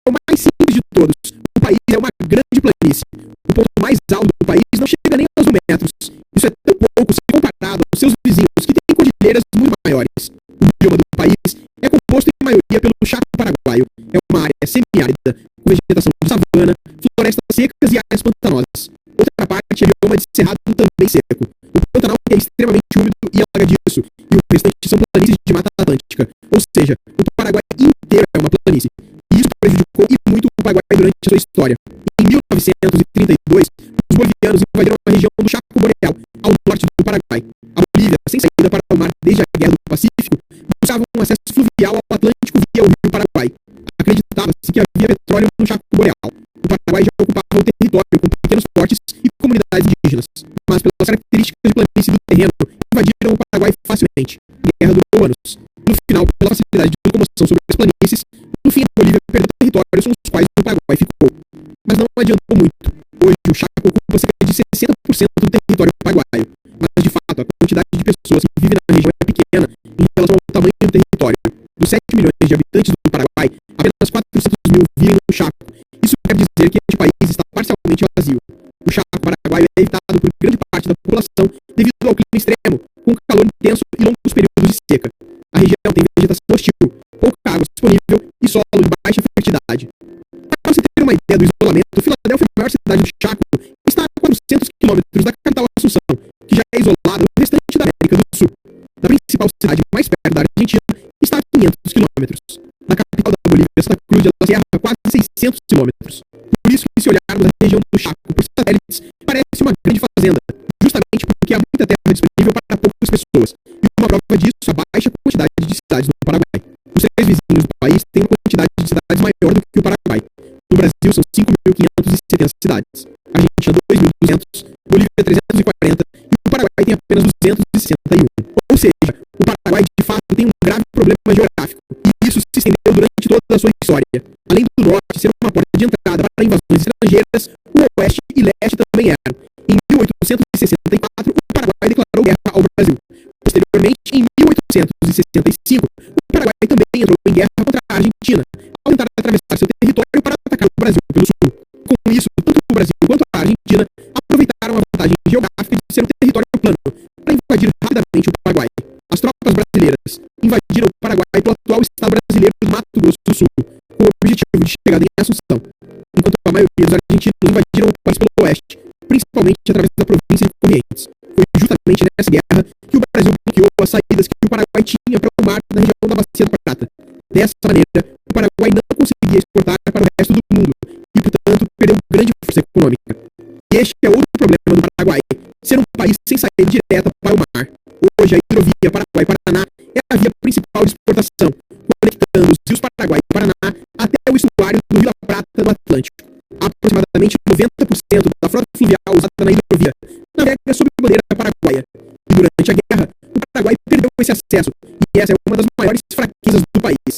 o mais simples de todos. O país é uma grande planície. O ponto mais alto do país não chega nem aos 1.000 metros. Isso é tão pouco se comparado aos seus vizinhos, que têm cordilheiras muito maiores. O bioma do país é composto em maioria pelo Chaco Paraguaio. É uma área semiárida, com vegetação de savana, florestas secas e áreas pantanosas. Outra parte é bioma de cerrado também seco. O Pantanal é extremamente úmido e alagadiço, e o restante são planícies de Mata Atlântica. Ou seja, o Paraguai inteiro é uma planície. E isso prejudicou e muito o Paraguai durante a sua história. Em 1932, os bolivianos invadiram a região do Chaco Boreal, ao norte do Paraguai. A Bolívia, sem saída para o mar desde a Guerra do Pacífico, buscava um acesso fluvial ao Atlântico via o rio Paraguai. Acreditava-se que havia petróleo no Chaco Boreal. O Paraguai já ocupava o território com pequenos fortes e comunidades indígenas, mas pelas características de planície do terreno, invadiram o Paraguai facilmente. A guerra durou anos. No final, pela facilidade de locomoção sobre as planícies, no fim a Bolívia perdeu territórios com os quais o Paraguai ficou. Mas não adiantou muito. Hoje o Chaco ocupa cerca de 60% do território paraguaio. Mas de fato, a quantidade de pessoas que vivem na região é pequena em relação ao tamanho do território. Dos 7 milhões de habitantes do Paraguai, apenas 400 mil vivem no Chaco. Isso quer dizer que este país está parcialmente vazio. O Chaco paraguaio é habitado por grande parte da população devido ao clima extremo, com calor intenso e longos períodos de seca. A região tem vegetação hostil, pouca água disponível e solo de baixa fertilidade. Para você ter uma ideia do isolamento, Filadélfia, a maior cidade do Chaco, está a 400 quilômetros da capital Assunção, que já é isolada do restante da América do Sul. Da principal cidade mais perto da Argentina, está a 500 quilômetros. Da capital da Bolívia, Santa Cruz de la Sierra, a quase 600 quilômetros. Por isso que, se olharmos a região do Chaco por satélites, parece uma grande fazenda, justamente porque há muita terra disponível para poucas pessoas. E uma prova disso é a baixa quantidade de cidades no Paraguai. Os três vizinhos do país têm uma quantidade de cidades maior do que o Paraguai. No Brasil são 5.570 cidades, Argentina 2.200, Bolívia 340 e o Paraguai tem apenas 261. Ou seja, o Paraguai de fato tem um grave problema geográfico, e isso se estendeu durante toda a sua história. Além do norte ser uma porta de entrada para invasões estrangeiras, o oeste e leste também eram. Em 1864, o Paraguai declarou guerra ao Brasil. Posteriormente, em 1865, o Paraguai também entrou em guerra contra a Argentina, ao tentar atravessar seu território para atacar o Brasil pelo sul. Com isso, tanto o Brasil quanto a Argentina aproveitaram a vantagem geográfica de ser um território plano para invadir rapidamente o Paraguai. As tropas brasileiras invadiram o Paraguai pelo atual estado brasileiro do Mato Grosso do Sul, com o objetivo de chegada em Assunção, enquanto a maioria dos argentinos invadiram o país pelo oeste, principalmente através da província de Corrientes. Foi justamente nessa guerra que o Brasil bloqueou as saídas que o Paraguai tinha para o mar na região da Bacia da Prata. Dessa maneira, o Paraguai não conseguia exportar para o resto do mundo e, portanto, perdeu grande força econômica. E este é outro problema do Paraguai, ser um país sem saída direta para o mar. Hoje, a hidrovia Paraguai-Paraná é a via principal de exportação, conectando os rios Paraguai e Paraná até o estuário do Rio da Prata no Atlântico. Aproximadamente 90% da frota fluvial usada na hidrovia navega sob bandeira paraguaia. E durante a guerra, o Paraguai perdeu esse acesso, e essa é uma das maiores fraquezas do país.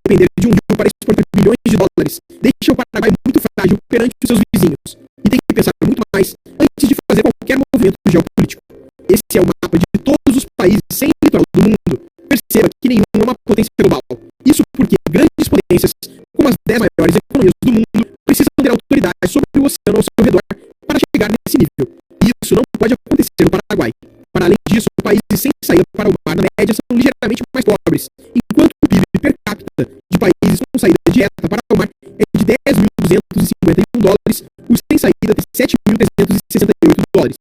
Depender de um rio para exportar bilhões de dólares deixa o Paraguai muito frágil perante os seus vizinhos, e tem que pensar muito mais antes de fazer qualquer movimento geopolítico. Esse é o mapa de todos os países sem litoral do mundo. Perceba que nenhum é uma potência global. Isso porque grandes potências, como as 10 maiores economias do mundo, precisam ter autoridade sobre o oceano ao seu redor para chegar nesse nível. E isso não pode acontecer no Paraguai. Para além disso, países sem saída para o mar, na média, são ligeiramente mais pobres, enquanto o PIB per capita de países com saída direta para o mar é de 10.251 dólares, os sem saída tem 7.368 dólares.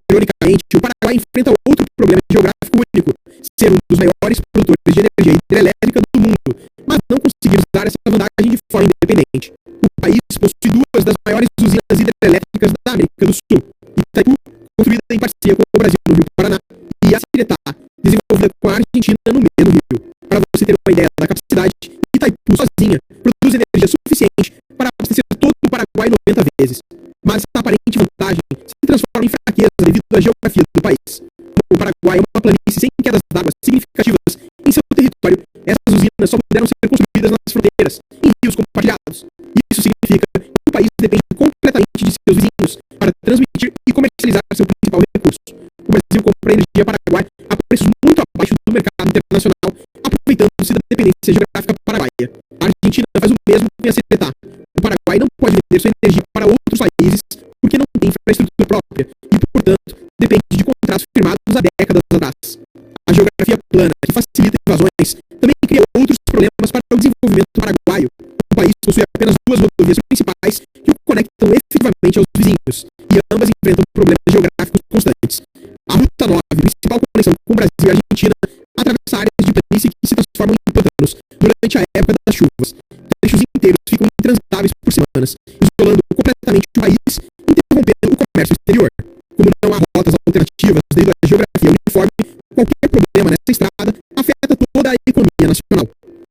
Ironicamente, o Paraguai enfrenta outro problema geográfico único, ser um dos maiores produtores de energia hidrelétrica do mundo, mas não conseguir usar essa vantagem de forma independente. O país possui duas das maiores usinas hidrelétricas da América do Sul, Itaipu, construída em parceria com o Brasil no Rio Paraná, e a Ciretá, desenvolvida com a Argentina no mesmo rio. Para você ter uma ideia da capacidade, Itaipu sozinha produz energia suficiente para abastecer todo o Paraguai 90 vezes. Mas essa aparente vantagem se transforma em fraqueza devido à geografia do país. O Paraguai é uma planície sem quedas d'água significativas em seu território. Essas usinas só puderam ser construídas nas fronteiras, em rios compartilhados. Isso significa que o país depende completamente de seus vizinhos para transmitir e comercializar seu principal recurso. O Brasil compra energia paraguaia a preços muito abaixo do mercado internacional, aproveitando-se da dependência geográfica paraguaia. A Argentina faz o mesmo com a Ciretá. O Paraguai não pode vender sua energia para outros países porque não tem infraestrutura própria e, portanto, depende de contratos firmados há décadas atrás. A geografia plana, que facilita invasões, também cria outros problemas para o desenvolvimento paraguaio. O país possui apenas duas rodovias principais que o conectam efetivamente aos vizinhos, e ambas enfrentam problemas geográficos constantes. A Ruta 9, principal conexão com o Brasil e a Argentina, atravessa áreas de planície que se transformam em pântanos durante a época das chuvas. Trechos inteiros ficam intransitáveis por semanas, isolando completamente o país e interrompendo o comércio exterior. Como não há rotas alternativas devido à geografia uniforme, qualquer problema nessa estrada afeta toda a economia nacional.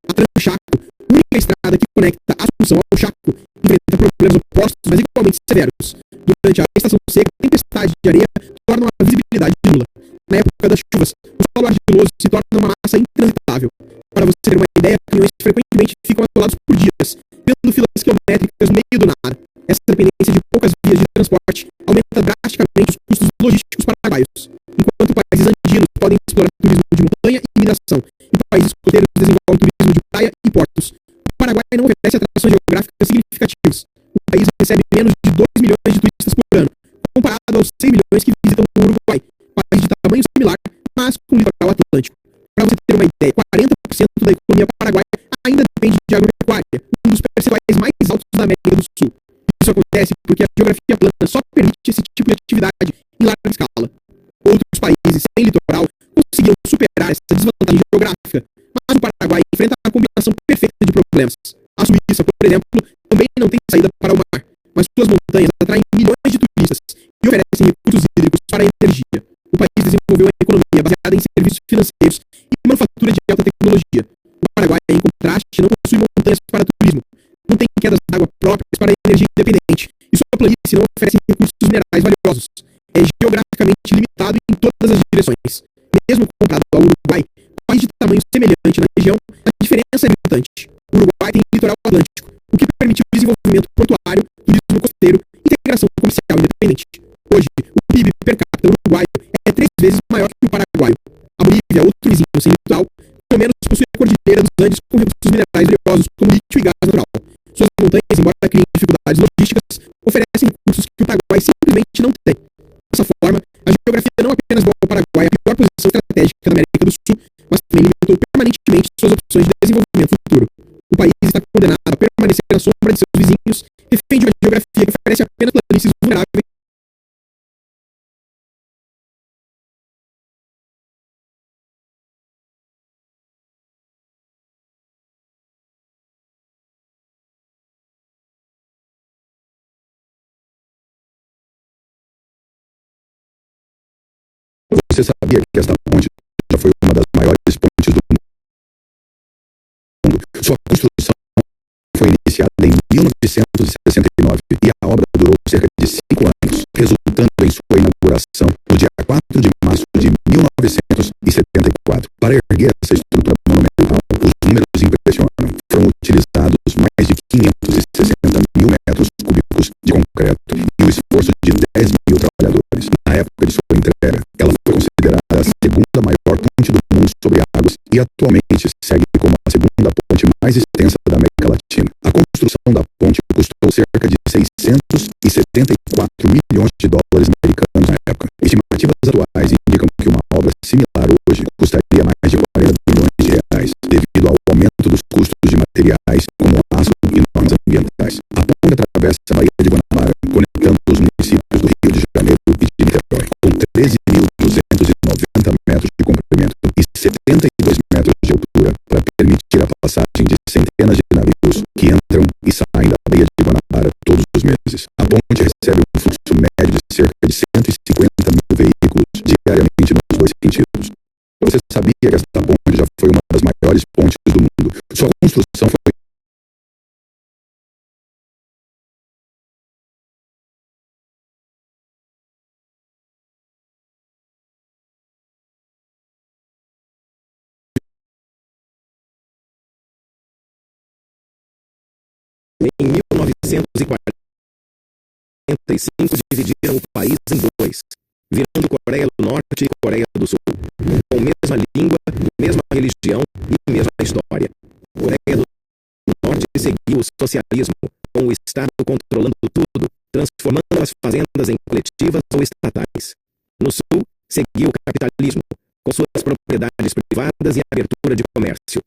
A Transchaco, única estrada que conecta Assunção ao Chaco, enfrenta problemas opostos, mas igualmente severos. Durante a estação seca, tempestades de areia tornam a visibilidade nula. Na época das chuvas, o solo argiloso se torna uma massa intransitável. Para você ter uma ideia, caminhões frequentemente ficam atolados por dias, vendo filas quilométricas no meio do nada. Essa dependência de poucas vias de transporte aumenta drasticamente os custos logísticos paraguaios. Enquanto países andinos podem explorar turismo de montanha e mineração, e países costeiros desenvolvem turismo de praia e portos, o Paraguai não oferece atrações geográficas significativas. O país recebe menos de 2 milhões de turistas por ano, comparado aos 6 milhões que visitam o Uruguai tamanho similar, mas com o litoral atlântico. Para você ter uma ideia, 40% da economia paraguaia ainda depende de agropecuária, um dos percentuais mais altos da América do Sul. Isso acontece porque a geografia plana só permite esse tipo de atividade em larga escala. Outros países sem litoral conseguiram superar essa desvantagem geográfica, mas o Paraguai enfrenta a combinação perfeita de problemas. A Suíça, por exemplo, também não tem saída para o mar, mas suas montanhas atraem milhões de turistas e oferecem recursos hídricos para a energia. O país desenvolveu uma economia baseada em serviços financeiros e manufatura de alta tecnologia. O Paraguai, em contraste, não possui montanhas para turismo, não tem quedas d'água próprias para a energia independente e sua planície não oferece recursos minerais valiosos. É geograficamente limitado em todas as direções. Mesmo comparado ao Uruguai, país de tamanho semelhante na região, a diferença é gritante. O Uruguai tem litoral atlântico, o que permitiu desenvolvimento portuário, turismo costeiro e integração comercial independente. Hoje, o PIB per capita uruguaio é 3 vezes maior que o paraguaio. A Bolívia, outro vizinho sem litoral, pelo menos possui a cordilheira dos Andes com recursos minerais valiosos como lítio e gás natural. Suas montanhas, embora criem dificuldades logísticas, oferecem recursos que o Paraguai simplesmente não tem. Dessa forma, a geografia não apenas deu ao Paraguai a pior posição estratégica da América do Sul, mas também limitou permanentemente suas opções de desenvolvimento futuro. O país está condenado a permanecer à sombra de seus vizinhos, refém de uma geografia que oferece apenas planícies vulneráveis. Você sabia que esta ponte já foi uma das maiores pontes do mundo? Sua construção foi iniciada em 1969 e a obra durou cerca de 5 anos, resultando em sua inauguração no dia 4 de março de 1974. Para erguer essa estrutura monumental, os números impressionam. Foram utilizados mais de 560 mil metros cúbicos de concreto e o esforço de 10 mil trabalhadores. Na época de sua entrega, ela foi considerada a segunda maior ponte do mundo sobre águas e atualmente segue como a segunda ponte mais extensa da América Latina. A construção da ponte custou cerca de 674 milhões de dólares americanos na época. Estimativas atuais indicam que uma obra similar hoje custaria mais de 40 bilhões de reais, devido ao aumento dos custos de materiais como aço e normas ambientais. A ponte atravessa a Baía de Guanabara, conectando os municípios do Rio de Janeiro e de Niterói, com 13.290 metros de comprimento e 72 metros de altura, para permitir a passagem de centenas de navios que entram e saem da Baía de Guanabara todos os meses. A ponte recebe um fluxo médio de cerca de 150 mil veículos diariamente nos dois sentidos. Você sabia que esta ponte já foi uma das maiores pontes do mundo? Sua construção foi em 1945 dividiram o país em dois, virando Coreia do Norte e Coreia do Sul, com mesma língua, mesma religião e mesma história. Coreia do Norte seguiu o socialismo, com o Estado controlando tudo, transformando as fazendas em coletivas ou estatais. No Sul, seguiu o capitalismo, com suas propriedades privadas e abertura de comércio.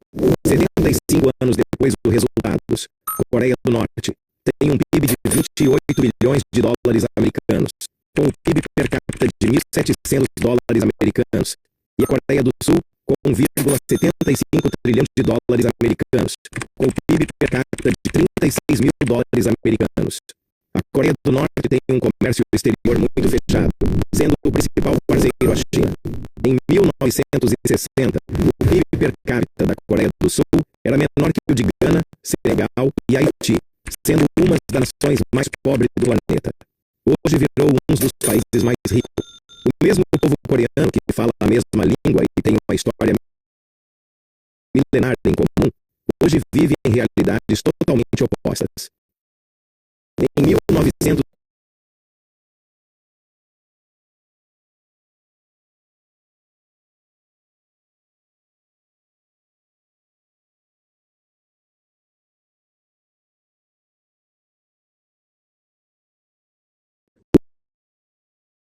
75 anos depois dos resultados, a Coreia do Norte tem um PIB de 28 bilhões de dólares americanos, com um PIB per capita de 1.700 dólares americanos, e a Coreia do Sul com 1,75 trilhões de dólares americanos, com um PIB per capita de 36 mil dólares americanos. A Coreia do Norte tem um comércio exterior muito fechado, sendo o principal parceiro a China. Em 1960, o PIB per capita da Coreia do Sul era menor que o de Gana, Senegal e Haiti, sendo uma das nações mais pobres do planeta. Hoje virou um dos países mais ricos. O mesmo povo coreano que fala a mesma língua e tem uma história milenar em comum, hoje vive em realidades totalmente opostas. Em 1900,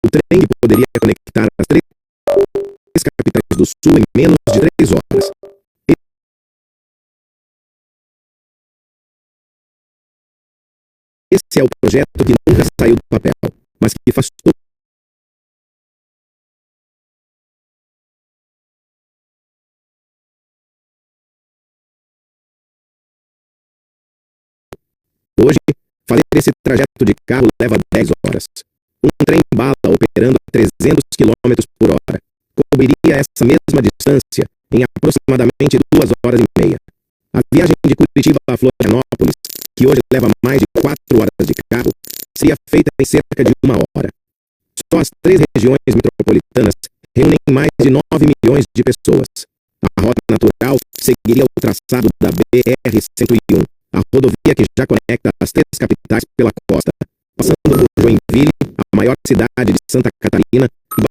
o trem que poderia conectar as três do Sul em menos de 3 horas. Esse é o projeto que nunca saiu do papel, mas que faz todo Hoje, fazer esse trajeto de carro leva 10 horas. Um trem-bala operando a 300 km por hora cobriria essa mesma distância em aproximadamente 2 horas e meia. A viagem de Curitiba a Florianópolis, que hoje leva mais de 4 horas de carro, seria feita em cerca de 1 hora. Só as 3 regiões metropolitanas reúnem mais de 9 milhões de pessoas. A rota natural seguiria o traçado da BR-101, a rodovia que já conecta as 3 capitais pela costa, passando por Joinville, a maior cidade de Santa Catarina, e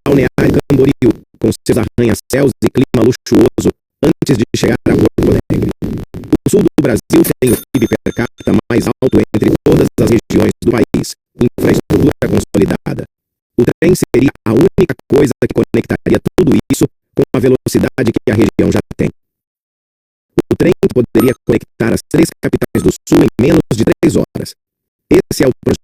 Balneário Camboriú, com seus arranha-céus e clima luxuoso, antes de chegar a Porto Alegre. O sul do Brasil tem o PIB per capita mais alto entre todas as regiões do país, infraestrutura consolidada. O trem seria a única coisa que conectaria tudo isso com a velocidade que a região já tem. O trem poderia conectar as 3 capitais do Sul em menos de 3 horas. Esse é o projeto.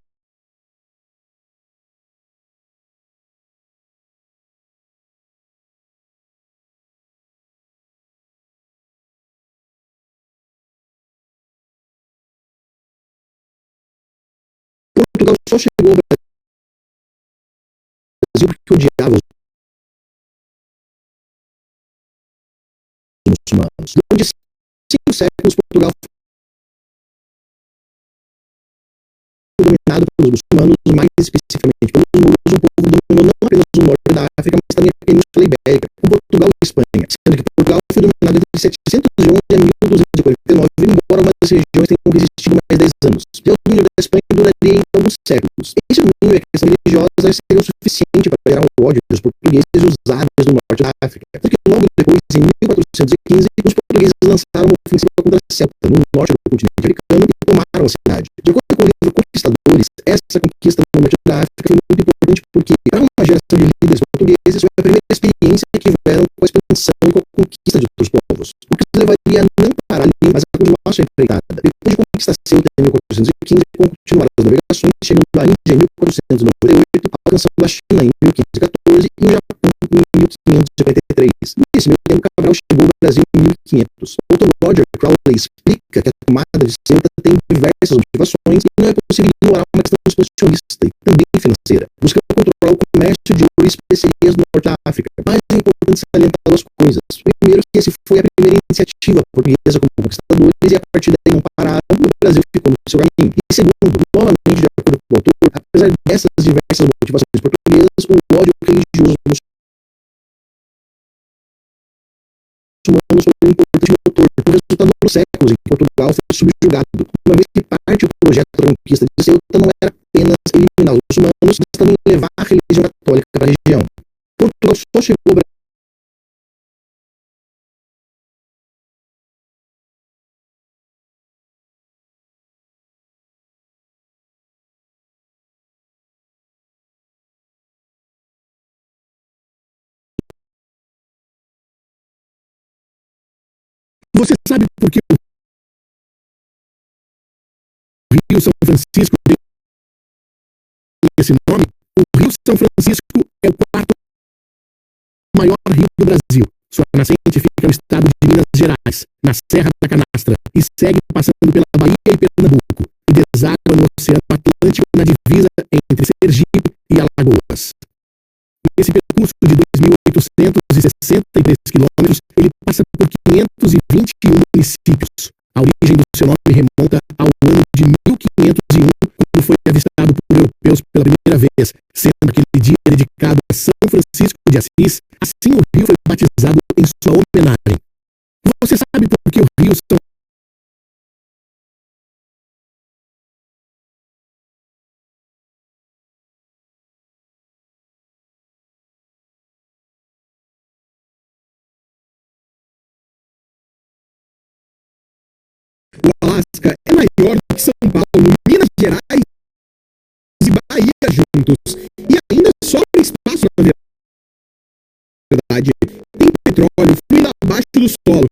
Portugal só chegou ao Brasil porque odiava os muçulmanos. Durante 5 séculos, Portugal foi dominado pelos muçulmanos, mais especificamente pelos mouros. O povo dominou não apenas o norte da África, mas também a Península Ibérica, com Portugal e Espanha, sendo que Portugal foi dominado entre 711 e 1249, embora uma das regiões tenham resistido mais 10 anos. Já o domínio da Espanha duraria em alguns séculos. Esse domínio e a questão religiosa seria o suficiente para gerar um ódio dos portugueses e os árabes do norte da África, porque logo depois, em 1415, os portugueses lançaram uma ofensiva contra Ceuta, no norte do continente africano, e tomaram a cidade. De acordo com o livro Conquistadores, essa conquista no norte da África foi muito importante porque, para uma geração de líderes portugueses, foi a primeira experiência que tiveram com a expansão e com a conquista de outros povos, o que os levaria a não parar ali, mas a continuar sua empreitada. Depois de conquistar Ceuta em 1415, continuaram as navegações, chegando à Índia em 1498, alcançando a China em 1514 e o Japão em 1553. Nesse meio tempo, Cabral chegou ao Brasil em 1500. O Dr. Roger Crowley explica que a tomada de Ceuta tem diversas motivações e não é possível ignorar uma questão expansionista e também financeira, buscando controlar o comércio de ouro e especiarias no norte da África. Mas é importante salientar duas coisas. Primeiro, que esse foi a primeira iniciativa portuguesa como conquistadores e a partir daí não pararam, o Brasil ficou no seu caminho. E segundo, novamente, de acordo com o autor, apesar dessas diversas motivações portuguesas, o ódio religioso dos muçulmanos foi um importante motor, o resultado dos séculos em que Portugal foi subjugado, uma vez que parte do projeto da conquista de Ceuta não era apenas eliminar os muçulmanos, mas também levar a religião católica para a região. Portugal só chegou ao Brasil Você sabe por que o Rio São Francisco tem esse nome? O Rio São Francisco é o 4º maior rio do Brasil. Sua nascente fica no estado de Minas Gerais, na Serra da Canastra, e segue passando pela Bahia e Pernambuco, e deságua no Oceano Atlântico na divisa entre Sergipe e Alagoas. Nesse percurso de 2.863 quilômetros, ele passa por 521 municípios. A origem do seu nome remonta ao ano de 1501, quando foi avistado por europeus pela primeira vez, sendo aquele dia dedicado a São Francisco de Assis. Assim, o rio foi batizado em sua homenagem. Você sabe por que o rio São O Alasca é maior do que São Paulo, Minas Gerais e Bahia juntos. E ainda sobra espaço, na verdade. Tem petróleo fluindo abaixo do solo,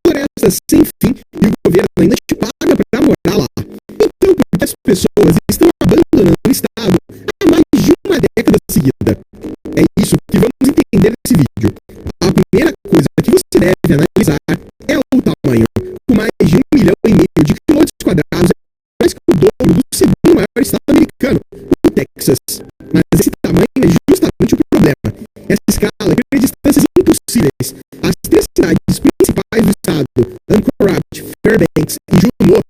florestas sem fim, e o governo ainda te paga para morar lá. Então, por que as pessoas estão abandonando o estado há mais de uma década seguida? É isso que vamos entender nesse vídeo. A primeira coisa que você deve analisar é o tamanho. Com mais de 1,5 milhão de quilômetros quadrados, é mais que o dobro do segundo maior estado americano, o Texas. Mas esse tamanho é justamente o problema. Essa escala cria distâncias impossíveis. As 3 cidades principais do estado, Anchorage, Fairbanks e Juneau,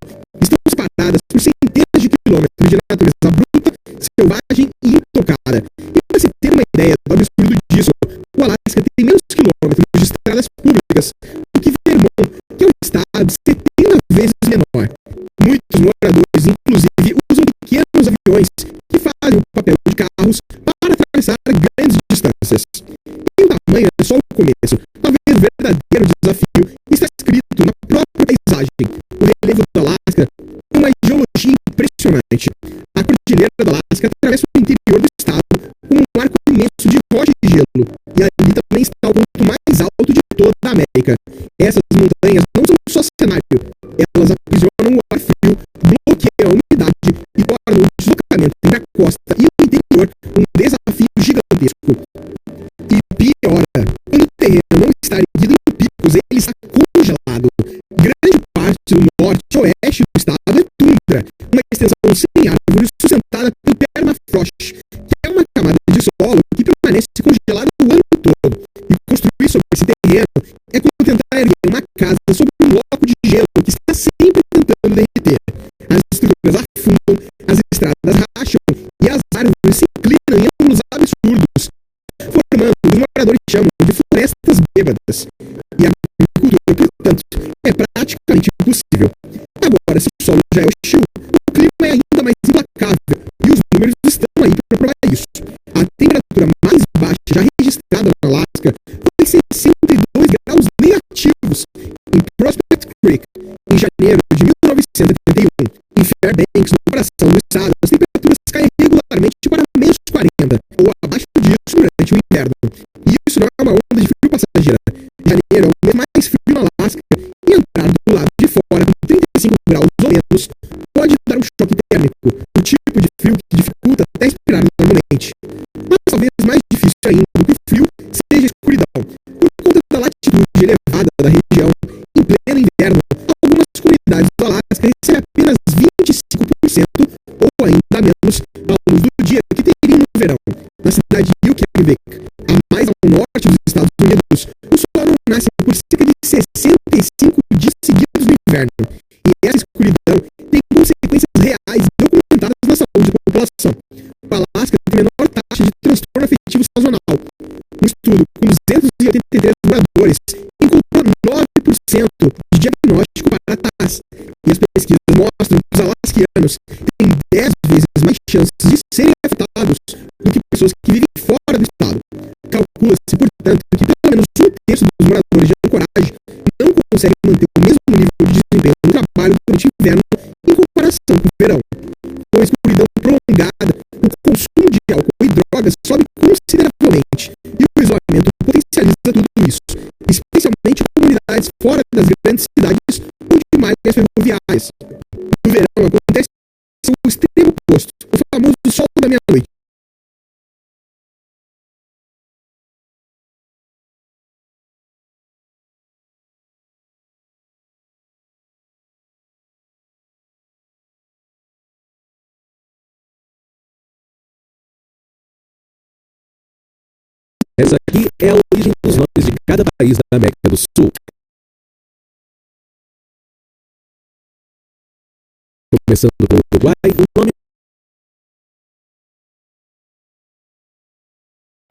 estão separadas por centenas de quilômetros de natureza bruta, selvagem e intocada. E para se ter uma ideia do absurdo disso, o Alasca tem menos quilômetros de estradas públicas do que Vermont, que é um estado 70 vezes menor. Muitos moradores, inclusive, usam pequenos aviões que fazem o papel de carros para atravessar grandes distâncias. E o tamanho é só o começo. Talvez o verdadeiro desafio está escrito na própria paisagem. O relevo do Alasca é uma geologia impressionante. A cordilheira do Alasca atravessa o interior do estado com um arco imenso de rocha e gelo. E ali também está o ponto mais alto de toda a América. Essas montanhas não são só cenário. Elas aprisionam o ar frio, bloqueiam a umidade e tornam o deslocamento entre a costa e o interior um desafio gigantesco. E pior, quando o terreno não está erguido em picos, ele está congelado. Grande parte do norte e oeste do estado é tundra, uma extensão sem árvores sustentada pelo permafrost, que é uma camada de solo que permanece congelada o ano todo. E construir sobre esse terreno é como tentar erguer uma casa sobre um bloco de gelo que está sempre tentando derreter. As estruturas afundam, as estradas racham e as árvores se inclinam em ângulos absurdos, formando o que os moradores chamam de florestas bêbadas. E a agricultura, portanto, é praticamente impossível. Agora, se o solo já é hostil, o clima é ainda mais implacável e os números estão aí para provar isso. A temperatura mais baixa já registrada no Alasca foi 62 graus negativos em Prospect Creek, em janeiro de 1971. Em Fairbanks, no coração do estado, as temperaturas caem regularmente para menos 40 ou abaixo disso durante o inverno. E isso não é uma onda de frio passageira. Janeiro é o mês mais frio no Alasca e entrar do lado de fora com 35 graus ou menos pode dar um choque térmico, o tipo de frio que dificulta até respirar normalmente. Mas talvez mais difícil ainda do que o frio seja a escuridão. Por conta da latitude elevada da região, em pleno inverno, algumas comunidades do Alasca recebem apenas 25% ou ainda menos da luz do dia que teriam no verão. Na cidade de Yukon, a mais ao norte dos Estados Unidos, o sol não nasce por cerca de 65 dias seguidos no inverno. E essa escuridão tem consequências reais e documentadas na saúde da população. O Alasca tem a menor taxa de transtorno afetivo sazonal. Um estudo com 283 moradores encontrou 9% de diagnóstico para TAS. E as pesquisas mostram que os alasquianos têm 10 vezes mais chances de serem afetados do que pessoas que vivem fora do estado. Calcula-se, portanto, que pelo menos 1/3 dos moradores de Anchorage não conseguem manter o mesmo nível de desempenho no trabalho durante o inverno em comparação com o verão. Com a escuridão prolongada, o consumo de álcool e drogas sobe consideravelmente e o isolamento potencializa tudo isso, especialmente em comunidades fora das grandes cidades ou de malhas ferroviárias. No verão acontece o extremo oposto, o famoso sol da meia-noite. Essa aqui é a origem dos nomes de cada país da América do Sul. Começando pelo Uruguai, o nome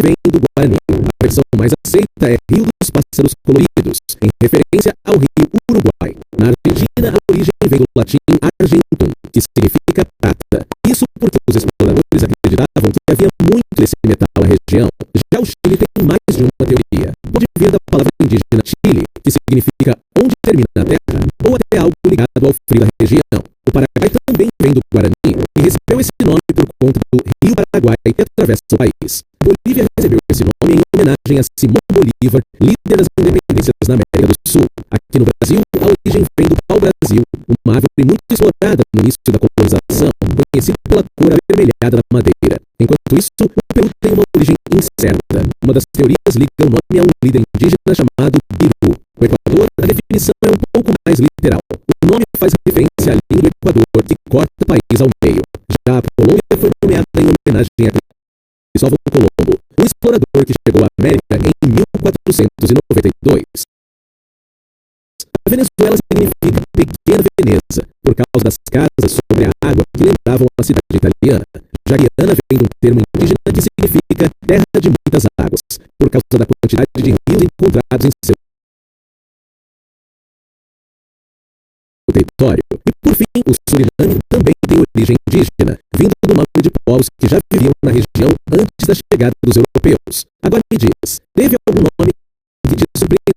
vem do Guarani. A versão mais aceita é Rio dos Pássaros Coloridos, em referência ao rio Uruguai. Na Argentina, a origem vem do latim argentum, que significa prata. Isso porque os exploradores acreditavam que havia muito desse metal na região. Já o Chile tem mais de uma teoria. Pode vir da palavra indígena Chile, que significa onde termina a terra, ou até algo ligado ao frio da região. O Paraguai também vem do Guarani e recebeu esse nome por ponta do Rio Paraguai que atravessa o país. Bolívia recebeu esse nome em homenagem a Simão Bolívar, líder das independências na América do Sul. Aqui no Brasil, a origem vem do pau-brasil, uma árvore muito explorada no início da colonização, conhecida pela cor avermelhada da madeira. Enquanto isso, o Peru tem uma origem incerta. Uma das teorias liga o nome a um líder indígena chamado Biru. No Equador, a definição é um pouco mais literal. O nome faz referência à linha do Equador, que corta o país ao meio. Já a Colômbia foi nomeada em homenagem a Cristóvão Colombo, um explorador que chegou à América em 1492. A Venezuela significa Pequena Veneza, por causa das casas sobre a água que lembravam a cidade italiana. Já Guiana vem de um termo indígena que significa terra de muitas águas, por causa da quantidade de rios encontrados em seu território. E por fim, o Suriname também tem origem indígena, vindo do nome de povos que já viviam na região antes da chegada dos europeus. Agora me diz, teve algum nome que te surpreendeu?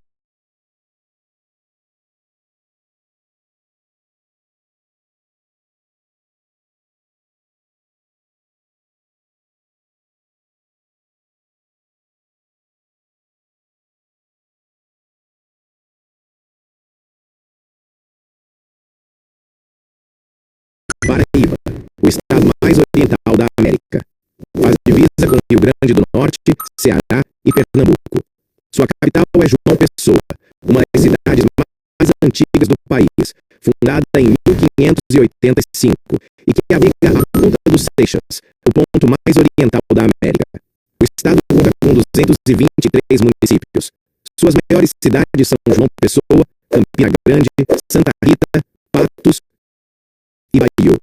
Paraíba, o estado mais oriental da América. Faz divisa com Rio Grande do Norte, Ceará e Pernambuco. Sua capital é João Pessoa, uma das cidades mais antigas do país, fundada em 1585 e que abriga a Ponta dos Seixas, o ponto mais oriental da América. O estado conta com 223 municípios. Suas maiores cidades são João Pessoa, Campina Grande, Santa Rita, Patos e Bahia,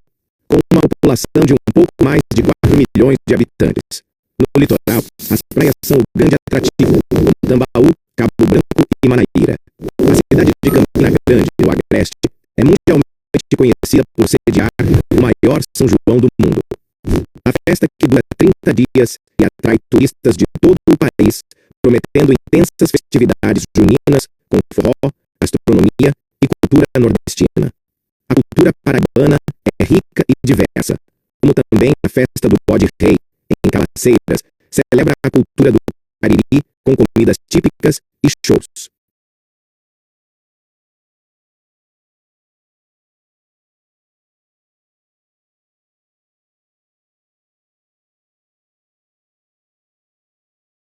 com uma população de um pouco mais de 4 milhões de habitantes. No litoral, as praias são o grande atrativo, como Tambaú, Cabo Branco e Manaíra. A cidade de Campina Grande, no Agreste, é mundialmente conhecida por sediar o maior São João do mundo. A festa, que dura 30 dias e atrai turistas de todo o país, prometendo intensas festividades juninas com forró, gastronomia e cultura nordestina. A cultura paraibana é rica e diversa, como também a festa do Bode Rei, em Calaceiras, celebra a cultura do Cariri com comidas típicas e shows.